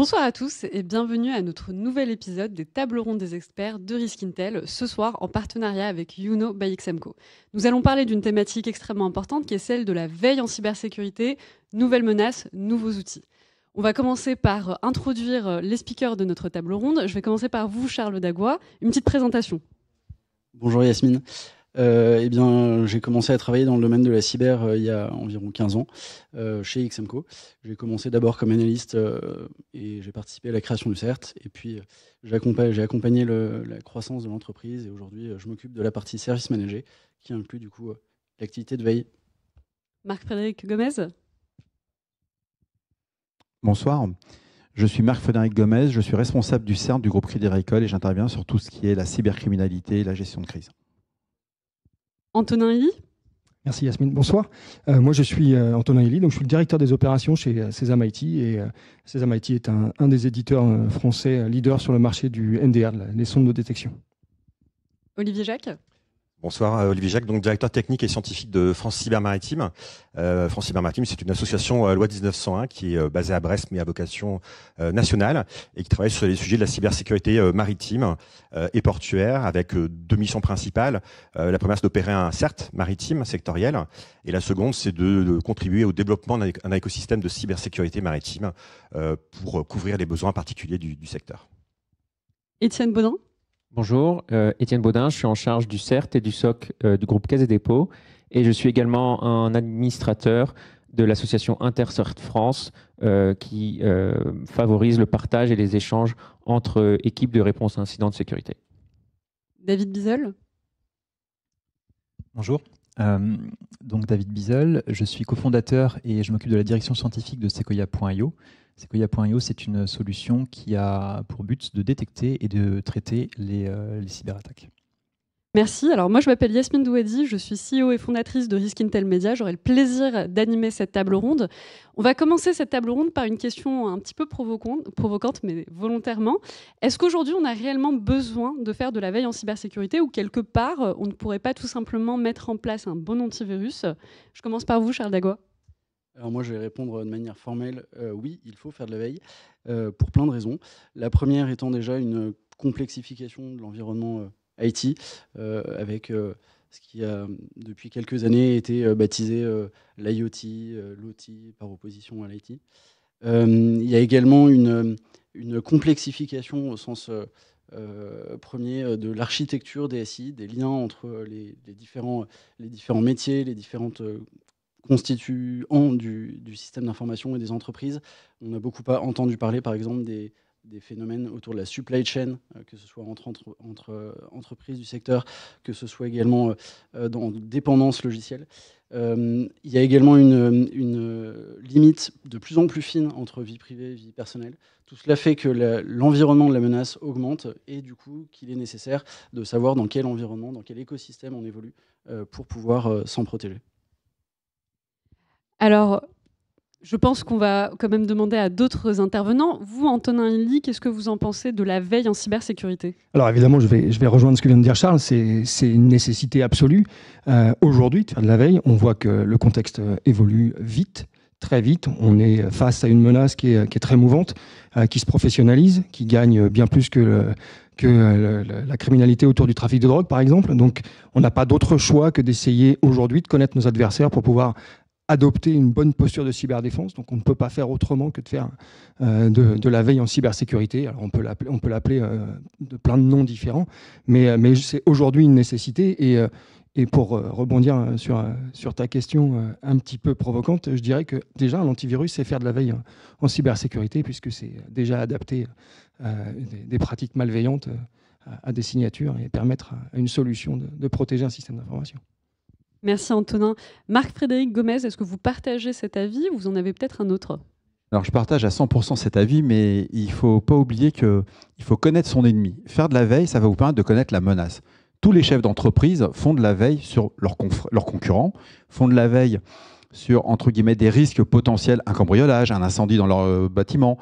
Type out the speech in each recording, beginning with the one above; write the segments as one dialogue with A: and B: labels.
A: Bonsoir à tous et bienvenue à notre nouvel épisode des tables rondes des experts de Risk Intel, ce soir en partenariat avec Youno by XMCO. Nous allons parler d'une thématique extrêmement importante qui est celle de la veille en cybersécurité, nouvelles menaces, nouveaux outils. On va commencer par introduire les speakers de notre table ronde. Je vais commencer par vous, Charles Dagua. Une petite présentation.
B: Bonjour Yasmine. J'ai commencé à travailler dans le domaine de la cyber il y a environ 15 ans chez XMCO. J'ai commencé d'abord comme analyste et j'ai participé à la création du CERT. Et puis j'ai accompagné la croissance de l'entreprise et aujourd'hui je m'occupe de la partie service manager qui inclut du coup l'activité de veille.
A: Marc-Frédéric Gomez.
C: Bonsoir, je suis Marc-Frédéric Gomez, je suis responsable du CERT du groupe Crédit Agricole et j'interviens sur tout ce qui est la cybercriminalité et la gestion de crise.
A: Antonin Hilly.
D: Merci Yasmine. Bonsoir. Moi je suis Antonin Hilly, donc je suis le directeur des opérations chez Sesam IT et Sesam IT est un des éditeurs français leaders sur le marché du NDR, les sondes de détection.
A: Olivier Jacques.
E: Bonsoir, Olivier Jacques, donc directeur technique et scientifique de France Cyber Maritime. France Cyber Maritime, c'est une association loi 1901 qui est basée à Brest mais à vocation nationale et qui travaille sur les sujets de la cybersécurité maritime et portuaire avec deux missions principales. La première, c'est d'opérer un CERT maritime sectoriel et la seconde, c'est de contribuer au développement d'un écosystème de cybersécurité maritime pour couvrir les besoins particuliers du secteur.
A: Étienne Baudin.
F: Bonjour, Étienne Baudin, je suis en charge du CERT et du SOC du groupe Caisse et Dépôts et je suis également un administrateur de l'association InterCERT France qui favorise le partage et les échanges entre équipes de réponse à incidents de sécurité.
A: David Bizel.
G: Bonjour, donc David Bizel, je suis cofondateur et je m'occupe de la direction scientifique de Sequoia.io. Sequoia.io, c'est une solution qui a pour but de détecter et de traiter les cyberattaques.
A: Merci. Alors moi, je m'appelle Yasmine Douedi, je suis CEO et fondatrice de Risk Intel Media. J'aurai le plaisir d'animer cette table ronde. On va commencer cette table ronde par une question un petit peu provocante, mais volontairement. Est-ce qu'aujourd'hui, on a réellement besoin de faire de la veille en cybersécurité ou quelque part, on ne pourrait pas tout simplement mettre en place un bon antivirus? Je commence par vous, Charles Dagua.
B: Alors moi, je vais répondre de manière formelle. Oui, il faut faire de la veille pour plein de raisons. La première étant déjà une complexification de l'environnement IT avec ce qui a depuis quelques années été baptisé l'IoT, l'OT par opposition à l'IT. Il y a également une complexification au sens premier de l'architecture des SI, des liens entre les différents métiers, les différentes constituants du système d'information et des entreprises. On a beaucoup entendu parler, par exemple, des phénomènes autour de la supply chain, que ce soit entre entreprises du secteur, que ce soit également dans dépendance logicielle. Il y a également une limite de plus en plus fine entre vie privée et vie personnelle. Tout cela fait que l'environnement de la menace augmente et du coup qu'il est nécessaire de savoir dans quel environnement, dans quel écosystème on évolue pour pouvoir s'en protéger.
A: Alors, je pense qu'on va quand même demander à d'autres intervenants. Vous, Antonin Hilly, qu'est-ce que vous en pensez de la veille en cybersécurité?
D: Alors évidemment, je vais rejoindre ce que vient de dire Charles, c'est une nécessité absolue. Aujourd'hui, de faire de la veille, on voit que le contexte évolue vite, très vite. On est face à une menace qui est très mouvante, qui se professionnalise, qui gagne bien plus que la criminalité autour du trafic de drogue, par exemple. Donc, on n'a pas d'autre choix que d'essayer aujourd'hui de connaître nos adversaires pour pouvoir adopter une bonne posture de cyberdéfense. Donc on ne peut pas faire autrement que de faire de la veille en cybersécurité. Alors on peut l'appeler de plein de noms différents, mais c'est aujourd'hui une nécessité. Et pour rebondir sur ta question un petit peu provocante, je dirais que déjà l'antivirus, c'est faire de la veille en cybersécurité, puisque c'est déjà adapter des pratiques malveillantes à des signatures et permettre à une solution de protéger un système d'information.
A: Merci Antonin. Marc-Frédéric Gomez, est-ce que vous partagez cet avis ou vous en avez peut-être un autre?
C: Alors je partage à 100% cet avis, mais il ne faut pas oublier qu'il faut connaître son ennemi. Faire de la veille, ça va vous permettre de connaître la menace. Tous les chefs d'entreprise font de la veille sur leurs concurrents, font de la veille sur, entre guillemets, des risques potentiels, un cambriolage, un incendie dans leur bâtiment.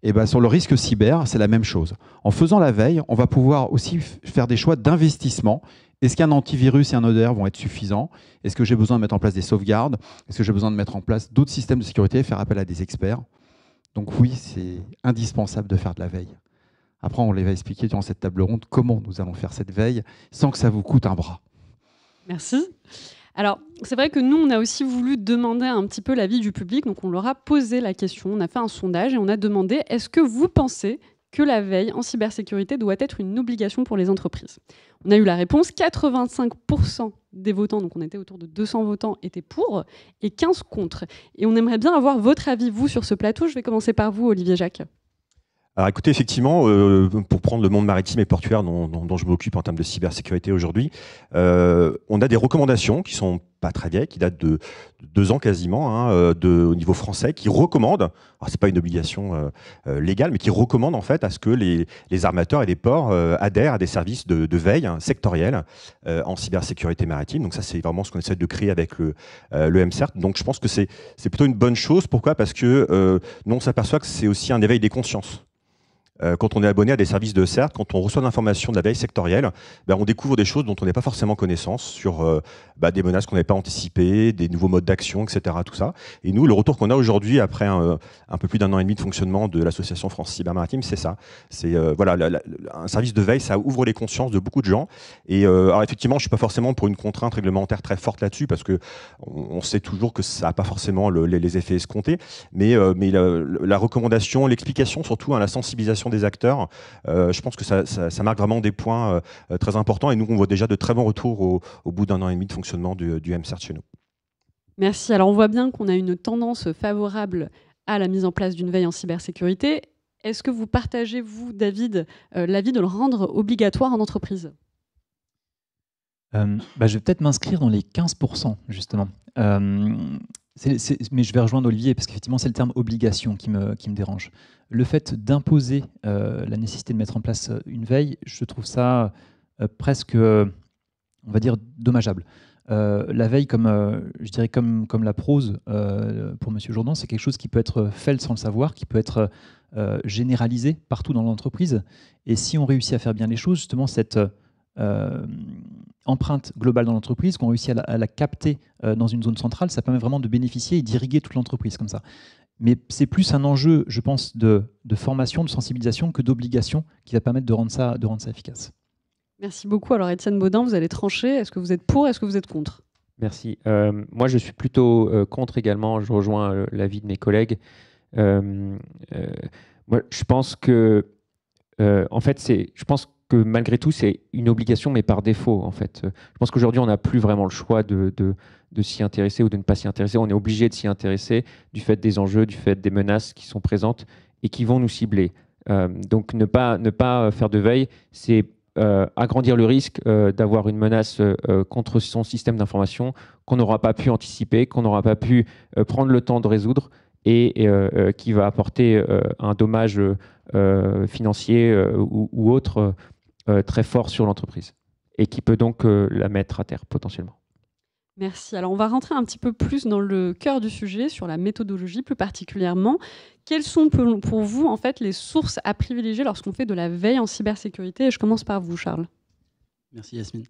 C: Et ben, sur le risque cyber, c'est la même chose. En faisant la veille, on va pouvoir aussi faire des choix d'investissement. Est-ce qu'un antivirus et un ODR vont être suffisants? Est-ce que j'ai besoin de mettre en place des sauvegardes? Est-ce que j'ai besoin de mettre en place d'autres systèmes de sécurité, faire appel à des experts? Donc oui, c'est indispensable de faire de la veille. Après, on les va expliquer durant cette table ronde comment nous allons faire cette veille sans que ça vous coûte un bras.
A: Merci. Alors, c'est vrai que nous, on a aussi voulu demander un petit peu l'avis du public. Donc, on leur a posé la question, on a fait un sondage et on a demandé est-ce que vous pensez que la veille en cybersécurité doit être une obligation pour les entreprises ? On a eu la réponse 85% des votants, donc on était autour de 200 votants, étaient pour et 15 contre. Et on aimerait bien avoir votre avis, vous, sur ce plateau. Je vais commencer par vous, Olivier Jacques.
E: Alors écoutez, effectivement, pour prendre le monde maritime et portuaire dont je m'occupe en termes de cybersécurité aujourd'hui, on a des recommandations qui sont pas très vieilles, qui datent de 2 ans quasiment, au niveau français, qui recommandent, alors c'est pas une obligation légale, mais qui recommandent en fait à ce que les armateurs et les ports adhèrent à des services de veille sectoriels en cybersécurité maritime. Donc ça, c'est vraiment ce qu'on essaie de créer avec le MCERT. Donc je pense que c'est plutôt une bonne chose. Pourquoi ? Parce que nous, on s'aperçoit que c'est aussi un éveil des consciences. Quand on est abonné à des services de CERT, quand on reçoit l'information de la veille sectorielle, on découvre des choses dont on n'a pas forcément connaissance sur des menaces qu'on n'avait pas anticipées, des nouveaux modes d'action, etc. Tout ça. Et nous, le retour qu'on a aujourd'hui, après un peu plus d'1 an et demi de fonctionnement de l'association France Cyber Maritime, c'est ça. C'est un service de veille, ça ouvre les consciences de beaucoup de gens. Et alors effectivement, je suis pas forcément pour une contrainte réglementaire très forte là-dessus, parce que on sait toujours que ça n'a pas forcément les effets escomptés. Mais la recommandation, l'explication, surtout la sensibilisation des acteurs, je pense que ça marque vraiment des points très importants et nous on voit déjà de très bons retours au bout d'1 an et demi de fonctionnement du MCERT chez nous.
A: Merci. Alors on voit bien qu'on a une tendance favorable à la mise en place d'une veille en cybersécurité. Est-ce que vous partagez, vous, David, l'avis de le rendre obligatoire en entreprise ?
G: Je vais peut-être m'inscrire dans les 15%, justement. Mais je vais rejoindre Olivier, parce qu'effectivement, c'est le terme obligation qui me dérange. Le fait d'imposer la nécessité de mettre en place une veille, je trouve ça presque, on va dire, dommageable. La veille, je dirais comme la prose pour M. Jourdan, c'est quelque chose qui peut être fait sans le savoir, qui peut être généralisé partout dans l'entreprise. Et si on réussit à faire bien les choses, justement, cette empreinte globale dans l'entreprise, qu'on réussit à la capter dans une zone centrale, ça permet vraiment de bénéficier et d'irriguer toute l'entreprise comme ça. Mais c'est plus un enjeu, je pense, de formation, de sensibilisation que d'obligation qui va permettre de rendre ça efficace.
A: Merci beaucoup. Alors Étienne Baudin, vous allez trancher. Est-ce que vous êtes pour ? Est-ce que vous êtes contre ?
F: Merci. Moi, je suis plutôt contre également. Je rejoins l'avis de mes collègues. Moi, je pense que, je pense que malgré tout, c'est une obligation, mais par défaut, en fait. Je pense qu'aujourd'hui, on n'a plus vraiment le choix de s'y intéresser ou de ne pas s'y intéresser. On est obligé de s'y intéresser du fait des enjeux, du fait des menaces qui sont présentes et qui vont nous cibler. Donc, ne pas faire de veille, c'est agrandir le risque d'avoir une menace contre son système d'information qu'on n'aura pas pu anticiper, qu'on n'aura pas pu prendre le temps de résoudre et qui va apporter un dommage financier ou autre très fort sur l'entreprise et qui peut donc la mettre à terre potentiellement.
A: Merci. Alors, on va rentrer un petit peu plus dans le cœur du sujet, sur la méthodologie plus particulièrement. Quelles sont pour vous, en fait, les sources à privilégier lorsqu'on fait de la veille en cybersécurité ? Et je commence par vous, Charles.
B: Merci, Yasmine.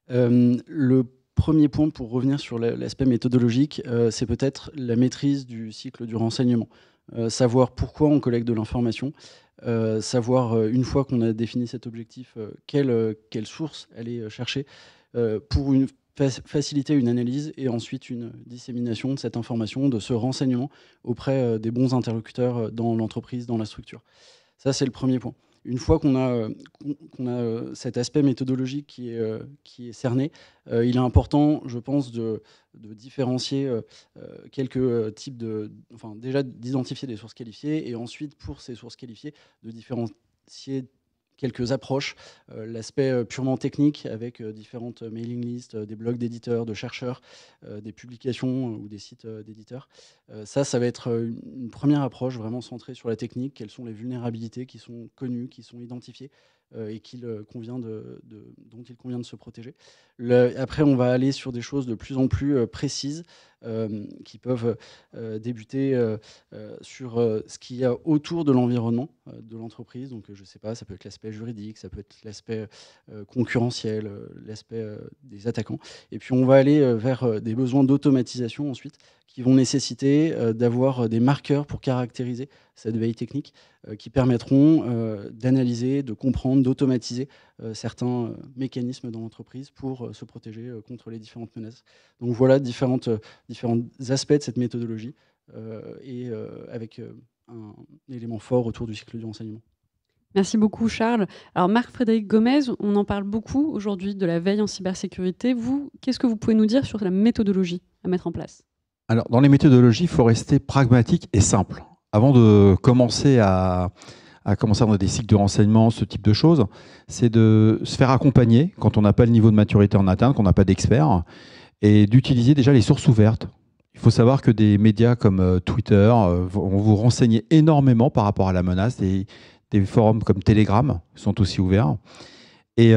B: Le premier point, pour revenir sur l'aspect méthodologique, c'est peut-être la maîtrise du cycle du renseignement. Savoir pourquoi on collecte de l'information, savoir, une fois qu'on a défini cet objectif, quelle source aller chercher pour faciliter une analyse et ensuite une dissémination de cette information, de ce renseignement auprès des bons interlocuteurs dans l'entreprise, dans la structure. Ça, c'est le premier point. Une fois qu'on a cet aspect méthodologique qui est cerné, il est important, je pense, de différencier quelques types déjà d'identifier des sources qualifiées et ensuite, pour ces sources qualifiées, de différencier quelques approches, l'aspect purement technique avec différentes mailing lists, des blogs d'éditeurs, de chercheurs, des publications ou des sites d'éditeurs. Ça va être une première approche vraiment centrée sur la technique, quelles sont les vulnérabilités qui sont connues, qui sont identifiées et dont il convient de se protéger. Après, on va aller sur des choses de plus en plus précises qui peuvent débuter sur ce qu'il y a autour de l'environnement de l'entreprise. Donc, je ne sais pas, ça peut être l'aspect juridique, ça peut être l'aspect concurrentiel, l'aspect des attaquants. Et puis, on va aller vers des besoins d'automatisation ensuite, qui vont nécessiter d'avoir des marqueurs pour caractériser cette veille technique, qui permettront d'analyser, de comprendre, d'automatiser certains mécanismes dans l'entreprise pour se protéger contre les différentes menaces. Donc voilà différents aspects de cette méthodologie et avec un élément fort autour du cycle du renseignement.
A: Merci beaucoup Charles. Alors Marc-Frédéric Gomez, on en parle beaucoup aujourd'hui de la veille en cybersécurité. Vous, qu'est-ce que vous pouvez nous dire sur la méthodologie à mettre en place ?
C: Alors, dans les méthodologies, il faut rester pragmatique et simple. Avant de commencer à commencer dans des cycles de renseignement, ce type de choses, c'est de se faire accompagner quand on n'a pas le niveau de maturité en interne, qu'on n'a pas d'experts, et d'utiliser déjà les sources ouvertes. Il faut savoir que des médias comme Twitter vont vous renseigner énormément par rapport à la menace. Des forums comme Telegram sont aussi ouverts. Et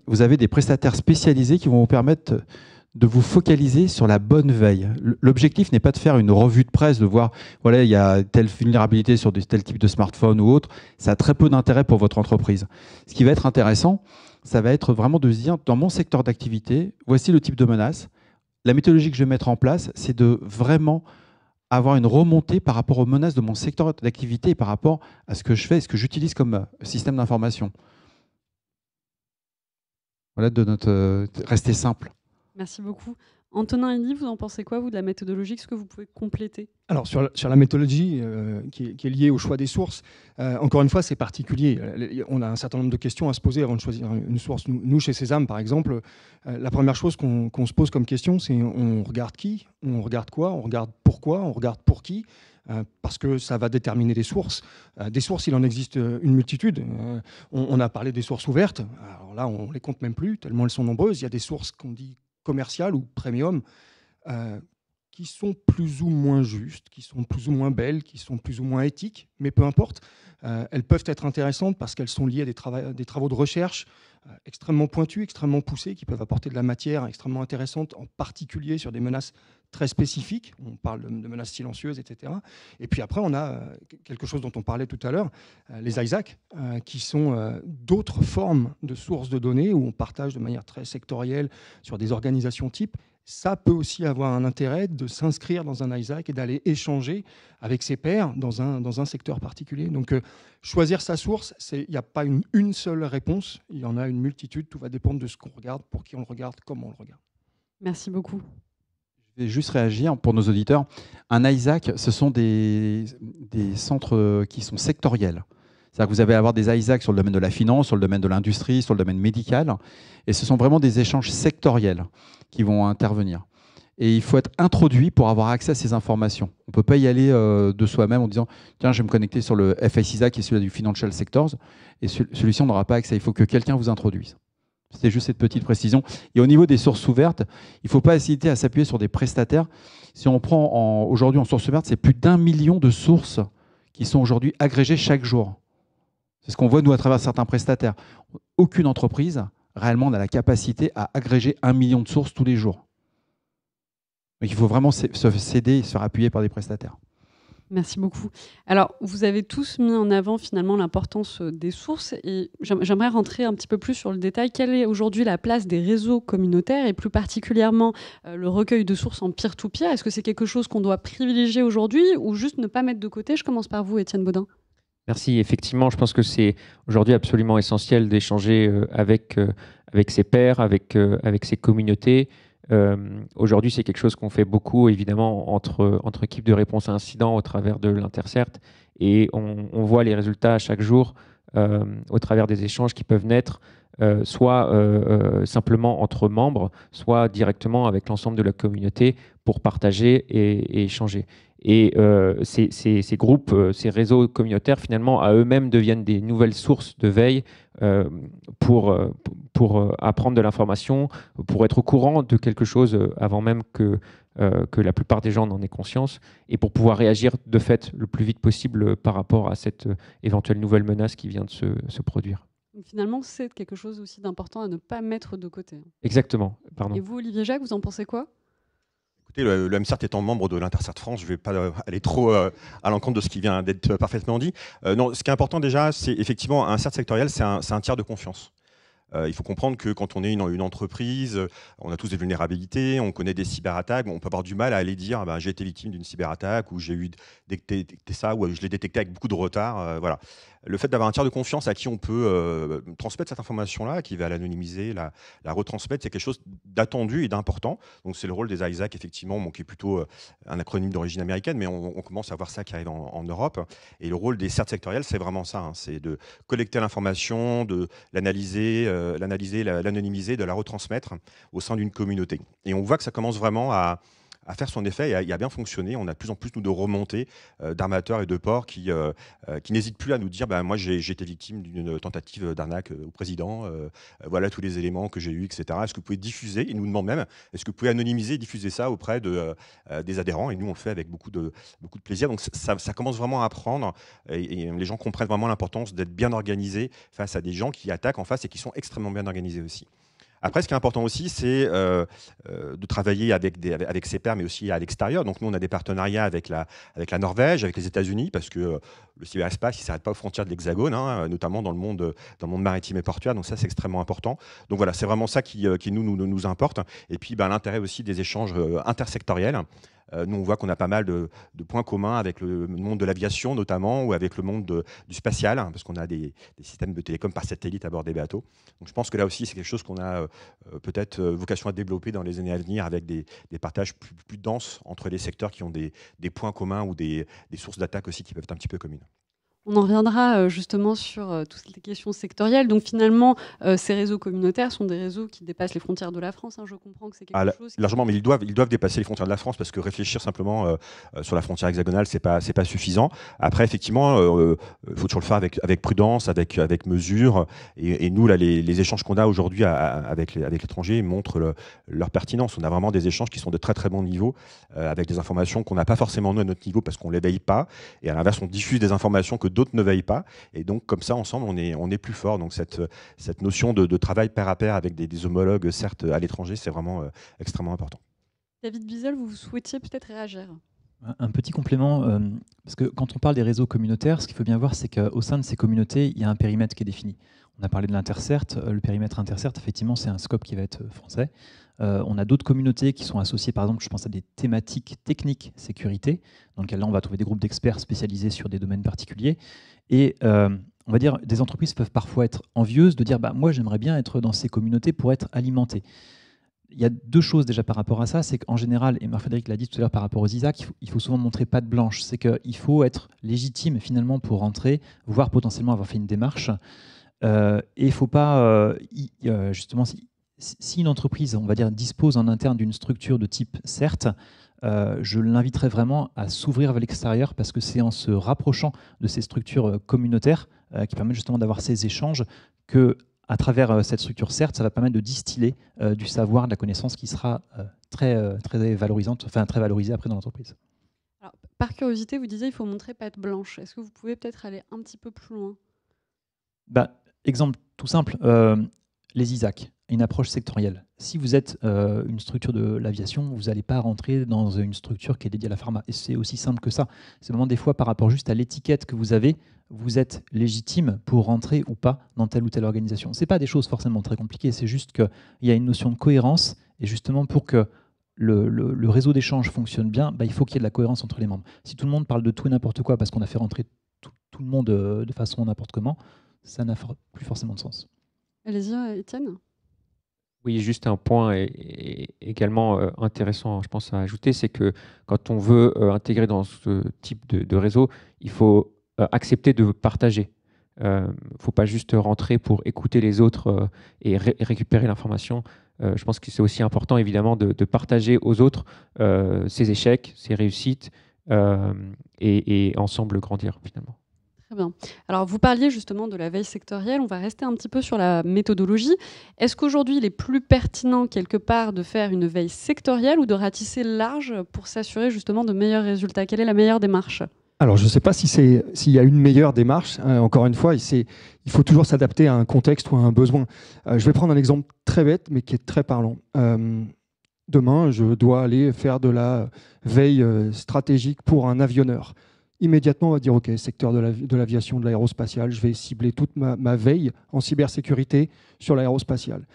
C: vous avez des prestataires spécialisés qui vont vous permettre de vous focaliser sur la bonne veille. L'objectif n'est pas de faire une revue de presse, de voir, voilà, il y a telle vulnérabilité sur tel type de smartphone ou autre. Ça a très peu d'intérêt pour votre entreprise. Ce qui va être intéressant, ça va être vraiment de se dire, dans mon secteur d'activité, voici le type de menace. La méthodologie que je vais mettre en place, c'est de vraiment avoir une remontée par rapport aux menaces de mon secteur d'activité et par rapport à ce que je fais et ce que j'utilise comme système d'information. Voilà, rester simple.
A: Merci beaucoup. Antonin Elie, vous en pensez quoi, vous, de la méthodologie ? Est-ce que vous pouvez compléter ?
D: Alors, sur la méthodologie qui est liée au choix des sources, encore une fois, c'est particulier. On a un certain nombre de questions à se poser avant de choisir une source. Nous, chez Sésame, par exemple, la première chose qu'on se pose comme question, c'est on regarde qui, on regarde quoi, on regarde pourquoi, on regarde pour qui, parce que ça va déterminer des sources. Des sources, il en existe une multitude. On a parlé des sources ouvertes. Alors là, on les compte même plus, tellement elles sont nombreuses. Il y a des sources qu'on dit commerciales ou premium, qui sont plus ou moins justes, qui sont plus ou moins belles, qui sont plus ou moins éthiques, mais peu importe. Elles peuvent être intéressantes parce qu'elles sont liées à des travaux de recherche extrêmement pointus, extrêmement poussés, qui peuvent apporter de la matière extrêmement intéressante, en particulier sur des menaces très spécifiques. On parle de menaces silencieuses, etc. Et puis après, on a quelque chose dont on parlait tout à l'heure, les ISAC, qui sont d'autres formes de sources de données où on partage de manière très sectorielle sur des organisations types. Ça peut aussi avoir un intérêt de s'inscrire dans un ISAC et d'aller échanger avec ses pairs dans un secteur particulier. Donc, choisir sa source, il n'y a pas une seule réponse. Il y en a une multitude. Tout va dépendre de ce qu'on regarde, pour qui on le regarde, comment on le regarde.
A: Merci beaucoup.
C: Je vais juste réagir pour nos auditeurs. Un ISAC, ce sont des centres qui sont sectoriels. C'est-à-dire que vous allez avoir des ISAC sur le domaine de la finance, sur le domaine de l'industrie, sur le domaine médical. Et ce sont vraiment des échanges sectoriels qui vont intervenir. Et il faut être introduit pour avoir accès à ces informations. On ne peut pas y aller de soi-même en disant « Tiens, je vais me connecter sur le FS-ISAC qui est celui du Financial Sectors ». Et celui-ci, on n'aura pas accès. Il faut que quelqu'un vous introduise. C'était juste cette petite précision. Et au niveau des sources ouvertes, il ne faut pas hésiter à s'appuyer sur des prestataires. Si on prend aujourd'hui en sources ouvertes, c'est plus d'1 million de sources qui sont aujourd'hui agrégées chaque jour. C'est ce qu'on voit, nous, à travers certains prestataires. Aucune entreprise, réellement, n'a la capacité à agréger 1 million de sources tous les jours. Donc, il faut vraiment se céder et se faire appuyer par des prestataires.
A: Merci beaucoup. Alors, vous avez tous mis en avant finalement l'importance des sources et j'aimerais rentrer un petit peu plus sur le détail. Quelle est aujourd'hui la place des réseaux communautaires et plus particulièrement le recueil de sources en peer-to-peer ? Est-ce que c'est quelque chose qu'on doit privilégier aujourd'hui ou juste ne pas mettre de côté ? Je commence par vous, Étienne Baudin.
F: Merci. Effectivement, je pense que c'est aujourd'hui absolument essentiel d'échanger avec ses pairs, avec ses communautés. Aujourd'hui, c'est quelque chose qu'on fait beaucoup, évidemment, entre équipes de réponse à incidents au travers de l'Intercert. Et on voit les résultats chaque jour au travers des échanges qui peuvent naître, soit simplement entre membres, soit directement avec l'ensemble de la communauté pour partager et échanger. Et ces groupes, ces réseaux communautaires, finalement, à eux-mêmes deviennent des nouvelles sources de veille pour apprendre de l'information, pour être au courant de quelque chose avant même que la plupart des gens n'en aient conscience, et pour pouvoir réagir de fait le plus vite possible par rapport à cette éventuelle nouvelle menace qui vient de se produire.
A: Donc finalement, c'est quelque chose aussi d'important à ne pas mettre de côté.
F: Exactement. Pardon.
A: Et vous, Olivier Jacques, vous en pensez quoi ?
E: Écoutez, le MCERT étant membre de l'Intercert France, je ne vais pas aller trop à l'encontre de ce qui vient d'être parfaitement dit. Non, ce qui est important déjà, c'est effectivement un CERT sectoriel, c'est un tiers de confiance. Il faut comprendre que quand on est une entreprise, on a tous des vulnérabilités, on connaît des cyberattaques, on peut avoir du mal à aller dire j'ai été victime d'une cyberattaque ou j'ai eu détecté ça ou je l'ai détecté avec beaucoup de retard. Voilà. Le fait d'avoir un tiers de confiance à qui on peut transmettre cette information-là, qui va l'anonymiser, la retransmettre, c'est quelque chose d'attendu et d'important. Donc c'est le rôle des ISAC, effectivement, qui est plutôt un acronyme d'origine américaine, mais on commence à voir ça qui arrive en Europe. Et le rôle des CERT sectoriels, c'est vraiment ça, c'est de collecter l'information, de l'analyser, l'anonymiser, de la retransmettre au sein d'une communauté. Et on voit que ça commence vraiment à faire son effet et à bien fonctionner. On a de plus en plus, nous, de remontées d'armateurs et de ports qui n'hésitent plus à nous dire moi, j'ai été victime d'une tentative d'arnaque au président. Voilà tous les éléments que j'ai eus, etc. Est-ce que vous pouvez diffuser ? Ils nous demandent même, est-ce que vous pouvez anonymiser et diffuser ça auprès des adhérents ? Et nous, on le fait avec beaucoup de plaisir. Donc, ça commence vraiment à prendre et les gens comprennent vraiment l'importance d'être bien organisés face à des gens qui attaquent en face et qui sont extrêmement bien organisés aussi. Après, ce qui est important aussi, c'est de travailler avec ses pairs, mais aussi à l'extérieur. Donc, nous, on a des partenariats avec la Norvège, avec les États-Unis, parce que le cyberespace, il ne s'arrête pas aux frontières de l'Hexagone, notamment dans le monde maritime et portuaire. Donc, ça, c'est extrêmement important. Donc, voilà, c'est vraiment ça qui nous importe. Et puis, l'intérêt aussi des échanges intersectoriels. Nous, on voit qu'on a pas mal de points communs avec le monde de l'aviation, notamment, ou avec le monde du spatial, parce qu'on a des systèmes de télécom par satellite à bord des bateaux. Donc, je pense que là aussi, c'est quelque chose qu'on a peut-être vocation à développer dans les années à venir, avec des partages plus denses entre les secteurs qui ont des points communs ou des sources d'attaque aussi qui peuvent être un petit peu communes.
A: On en reviendra justement sur toutes les questions sectorielles. Donc finalement, ces réseaux communautaires sont des réseaux qui dépassent les frontières de la France. Je comprends que c'est quelque chose...
E: Largement, mais ils doivent dépasser les frontières de la France, parce que réfléchir simplement sur la frontière hexagonale, c'est pas suffisant. Après, effectivement, il faut toujours le faire avec prudence, avec mesure. Et nous, là, les échanges qu'on a aujourd'hui avec l'étranger montrent leur pertinence. On a vraiment des échanges qui sont de très très bon niveau, avec des informations qu'on n'a pas forcément nous à notre niveau parce qu'on les veille pas. Et à l'inverse, on diffuse des informations que d'autres ne veillent pas, et donc comme ça ensemble on est plus fort. Donc cette notion de travail pair à pair avec des homologues certes à l'étranger, c'est vraiment extrêmement important.
A: David Bizel, vous souhaitiez peut-être réagir?
G: Un petit complément, parce que quand on parle des réseaux communautaires, ce qu'il faut bien voir, c'est qu'au sein de ces communautés, il y a un périmètre qui est défini. On a parlé de l'Intercert, le périmètre Intercert, effectivement, c'est un scope qui va être français. On a d'autres communautés qui sont associées, par exemple, je pense à des thématiques techniques sécurité, dans lesquelles là, on va trouver des groupes d'experts spécialisés sur des domaines particuliers. Et on va dire, des entreprises peuvent parfois être envieuses de dire moi, j'aimerais bien être dans ces communautés pour être alimenté. Il y a deux choses déjà par rapport à ça, c'est qu'en général, et Marc-Frédéric l'a dit tout à l'heure par rapport aux ISAC, il faut souvent montrer patte blanche. C'est qu'il faut être légitime finalement pour rentrer, voire potentiellement avoir fait une démarche. Et il ne faut pas, justement, si une entreprise, on va dire, dispose en interne d'une structure de type CERT, je l'inviterais vraiment à s'ouvrir vers l'extérieur, parce que c'est en se rapprochant de ces structures communautaires qui permettent justement d'avoir ces échanges que, à travers cette structure CERT, ça va permettre de distiller du savoir, de la connaissance qui sera très valorisante, enfin très valorisée après dans l'entreprise.
A: Alors, par curiosité, vous disiez il faut montrer patte blanche. Est-ce que vous pouvez peut-être aller un petit peu plus loin?
G: Exemple tout simple, les ISAC, une approche sectorielle. Si vous êtes une structure de l'aviation, vous n'allez pas rentrer dans une structure qui est dédiée à la pharma. Et c'est aussi simple que ça. C'est vraiment des fois par rapport juste à l'étiquette que vous avez, vous êtes légitime pour rentrer ou pas dans telle ou telle organisation. Ce n'est pas des choses forcément très compliquées, c'est juste qu'il y a une notion de cohérence, et justement pour que le réseau d'échange fonctionne bien, il faut qu'il y ait de la cohérence entre les membres. Si tout le monde parle de tout et n'importe quoi parce qu'on a fait rentrer tout le monde de façon n'importe comment, ça n'a plus forcément de sens.
A: Allez-y, Étienne.
F: Oui, juste un point également intéressant, je pense, à ajouter, c'est que quand on veut intégrer dans ce type de réseau, il faut accepter de partager. Il ne faut pas juste rentrer pour écouter les autres et récupérer l'information. Je pense que c'est aussi important, évidemment, de partager aux autres ses échecs, ses réussites, et ensemble grandir, finalement.
A: Très bien. Alors, vous parliez justement de la veille sectorielle. On va rester un petit peu sur la méthodologie. Est-ce qu'aujourd'hui, il est plus pertinent, quelque part, de faire une veille sectorielle ou de ratisser large pour s'assurer justement de meilleurs résultats? Quelle est la meilleure démarche?
D: Alors, je ne sais pas s'il y a une meilleure démarche. Encore une fois, il faut toujours s'adapter à un contexte ou à un besoin. Je vais prendre un exemple très bête, mais qui est très parlant. Demain, je dois aller faire de la veille stratégique pour un avionneur. Immédiatement, on va dire, OK, secteur de l'aviation, de l'aérospatiale, je vais cibler toute ma veille en cybersécurité sur l'aérospatiale.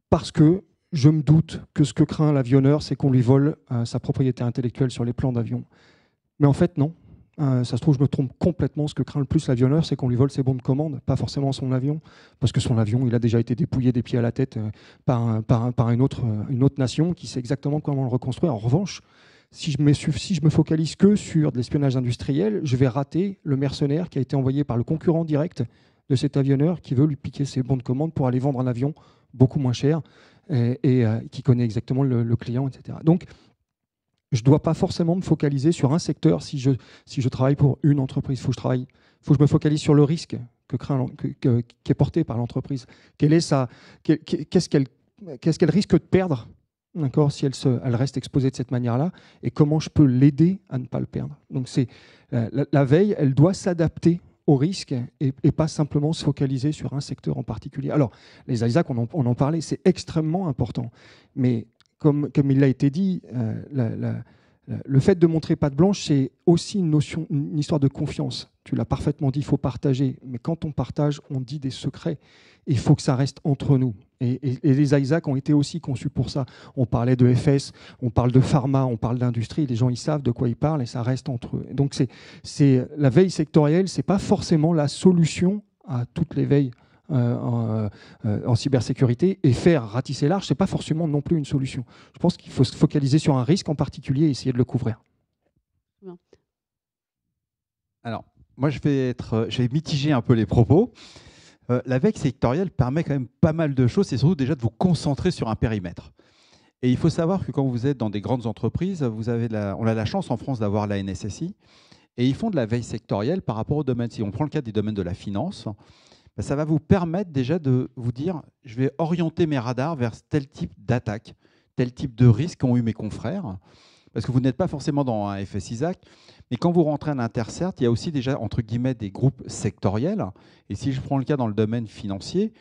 D: Parce que je me doute que ce que craint l'avionneur, c'est qu'on lui vole sa propriété intellectuelle sur les plans d'avion. Mais en fait, non. Ça se trouve, je me trompe complètement. Ce que craint le plus l'avionneur, c'est qu'on lui vole ses bons de commande, pas forcément son avion. Parce que son avion, il a déjà été dépouillé des pieds à la tête par une autre nation qui sait exactement comment le reconstruire. En revanche, si je me focalise que sur de l'espionnage industriel, je vais rater le mercenaire qui a été envoyé par le concurrent direct de cet avionneur qui veut lui piquer ses bons de commande pour aller vendre un avion beaucoup moins cher et qui connaît exactement le client, etc. Donc, je ne dois pas forcément me focaliser sur un secteur si je travaille pour une entreprise. Il faut que je me focalise sur le risque qui est porté par l'entreprise. Qu'est-ce qu'elle risque de perdre, d'accord, si elle reste exposée de cette manière-là, et comment je peux l'aider à ne pas le perdre. Donc la veille, elle doit s'adapter au risque et pas simplement se focaliser sur un secteur en particulier. Alors, les ISAC, on en parlait, c'est extrêmement important. Mais comme il l'a été dit, le fait de montrer patte blanche, c'est aussi une histoire de confiance. Tu l'as parfaitement dit, il faut partager. Mais quand on partage, on dit des secrets. Il faut que ça reste entre nous. Et les ISAC ont été aussi conçus pour ça. On parlait de FS, on parle de pharma, on parle d'industrie. Les gens, ils savent de quoi ils parlent et ça reste entre eux. Donc, la veille sectorielle, ce n'est pas forcément la solution à toutes les veilles en cybersécurité, et faire ratisser large, ce n'est pas forcément non plus une solution. Je pense qu'il faut se focaliser sur un risque en particulier et essayer de le couvrir.
A: Bien.
C: Alors, moi, je vais mitiger un peu les propos. La veille sectorielle permet quand même pas mal de choses, c'est surtout déjà de vous concentrer sur un périmètre. Et il faut savoir que quand vous êtes dans des grandes entreprises, on a la chance en France d'avoir la NSSI, et ils font de la veille sectorielle par rapport au domaine. Si on prend le cas des domaines de la finance, ça va vous permettre déjà de vous dire, je vais orienter mes radars vers tel type d'attaque, tel type de risque qu'ont eu mes confrères, parce que vous n'êtes pas forcément dans un FS-ISAC, mais quand vous rentrez à l'Intercert, il y a aussi déjà, entre guillemets, des groupes sectoriels. Et si je prends le cas dans le domaine financier,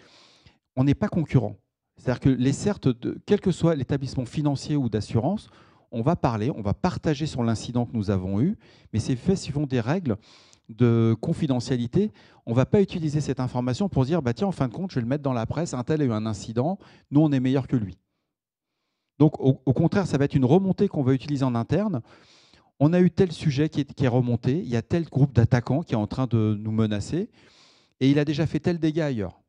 C: on n'est pas concurrent. C'est-à-dire que les certes, quel que soit l'établissement financier ou d'assurance, on va parler, on va partager sur l'incident que nous avons eu, mais c'est fait suivant des règles de confidentialité. On ne va pas utiliser cette information pour dire, bah tiens, en fin de compte, je vais le mettre dans la presse, un tel a eu un incident, nous, on est meilleur que lui. Donc, au contraire, ça va être une remontée qu'on va utiliser en interne. On a eu tel sujet qui est remonté, il y a tel groupe d'attaquants qui est en train de nous menacer, et il a déjà fait tel dégât ailleurs.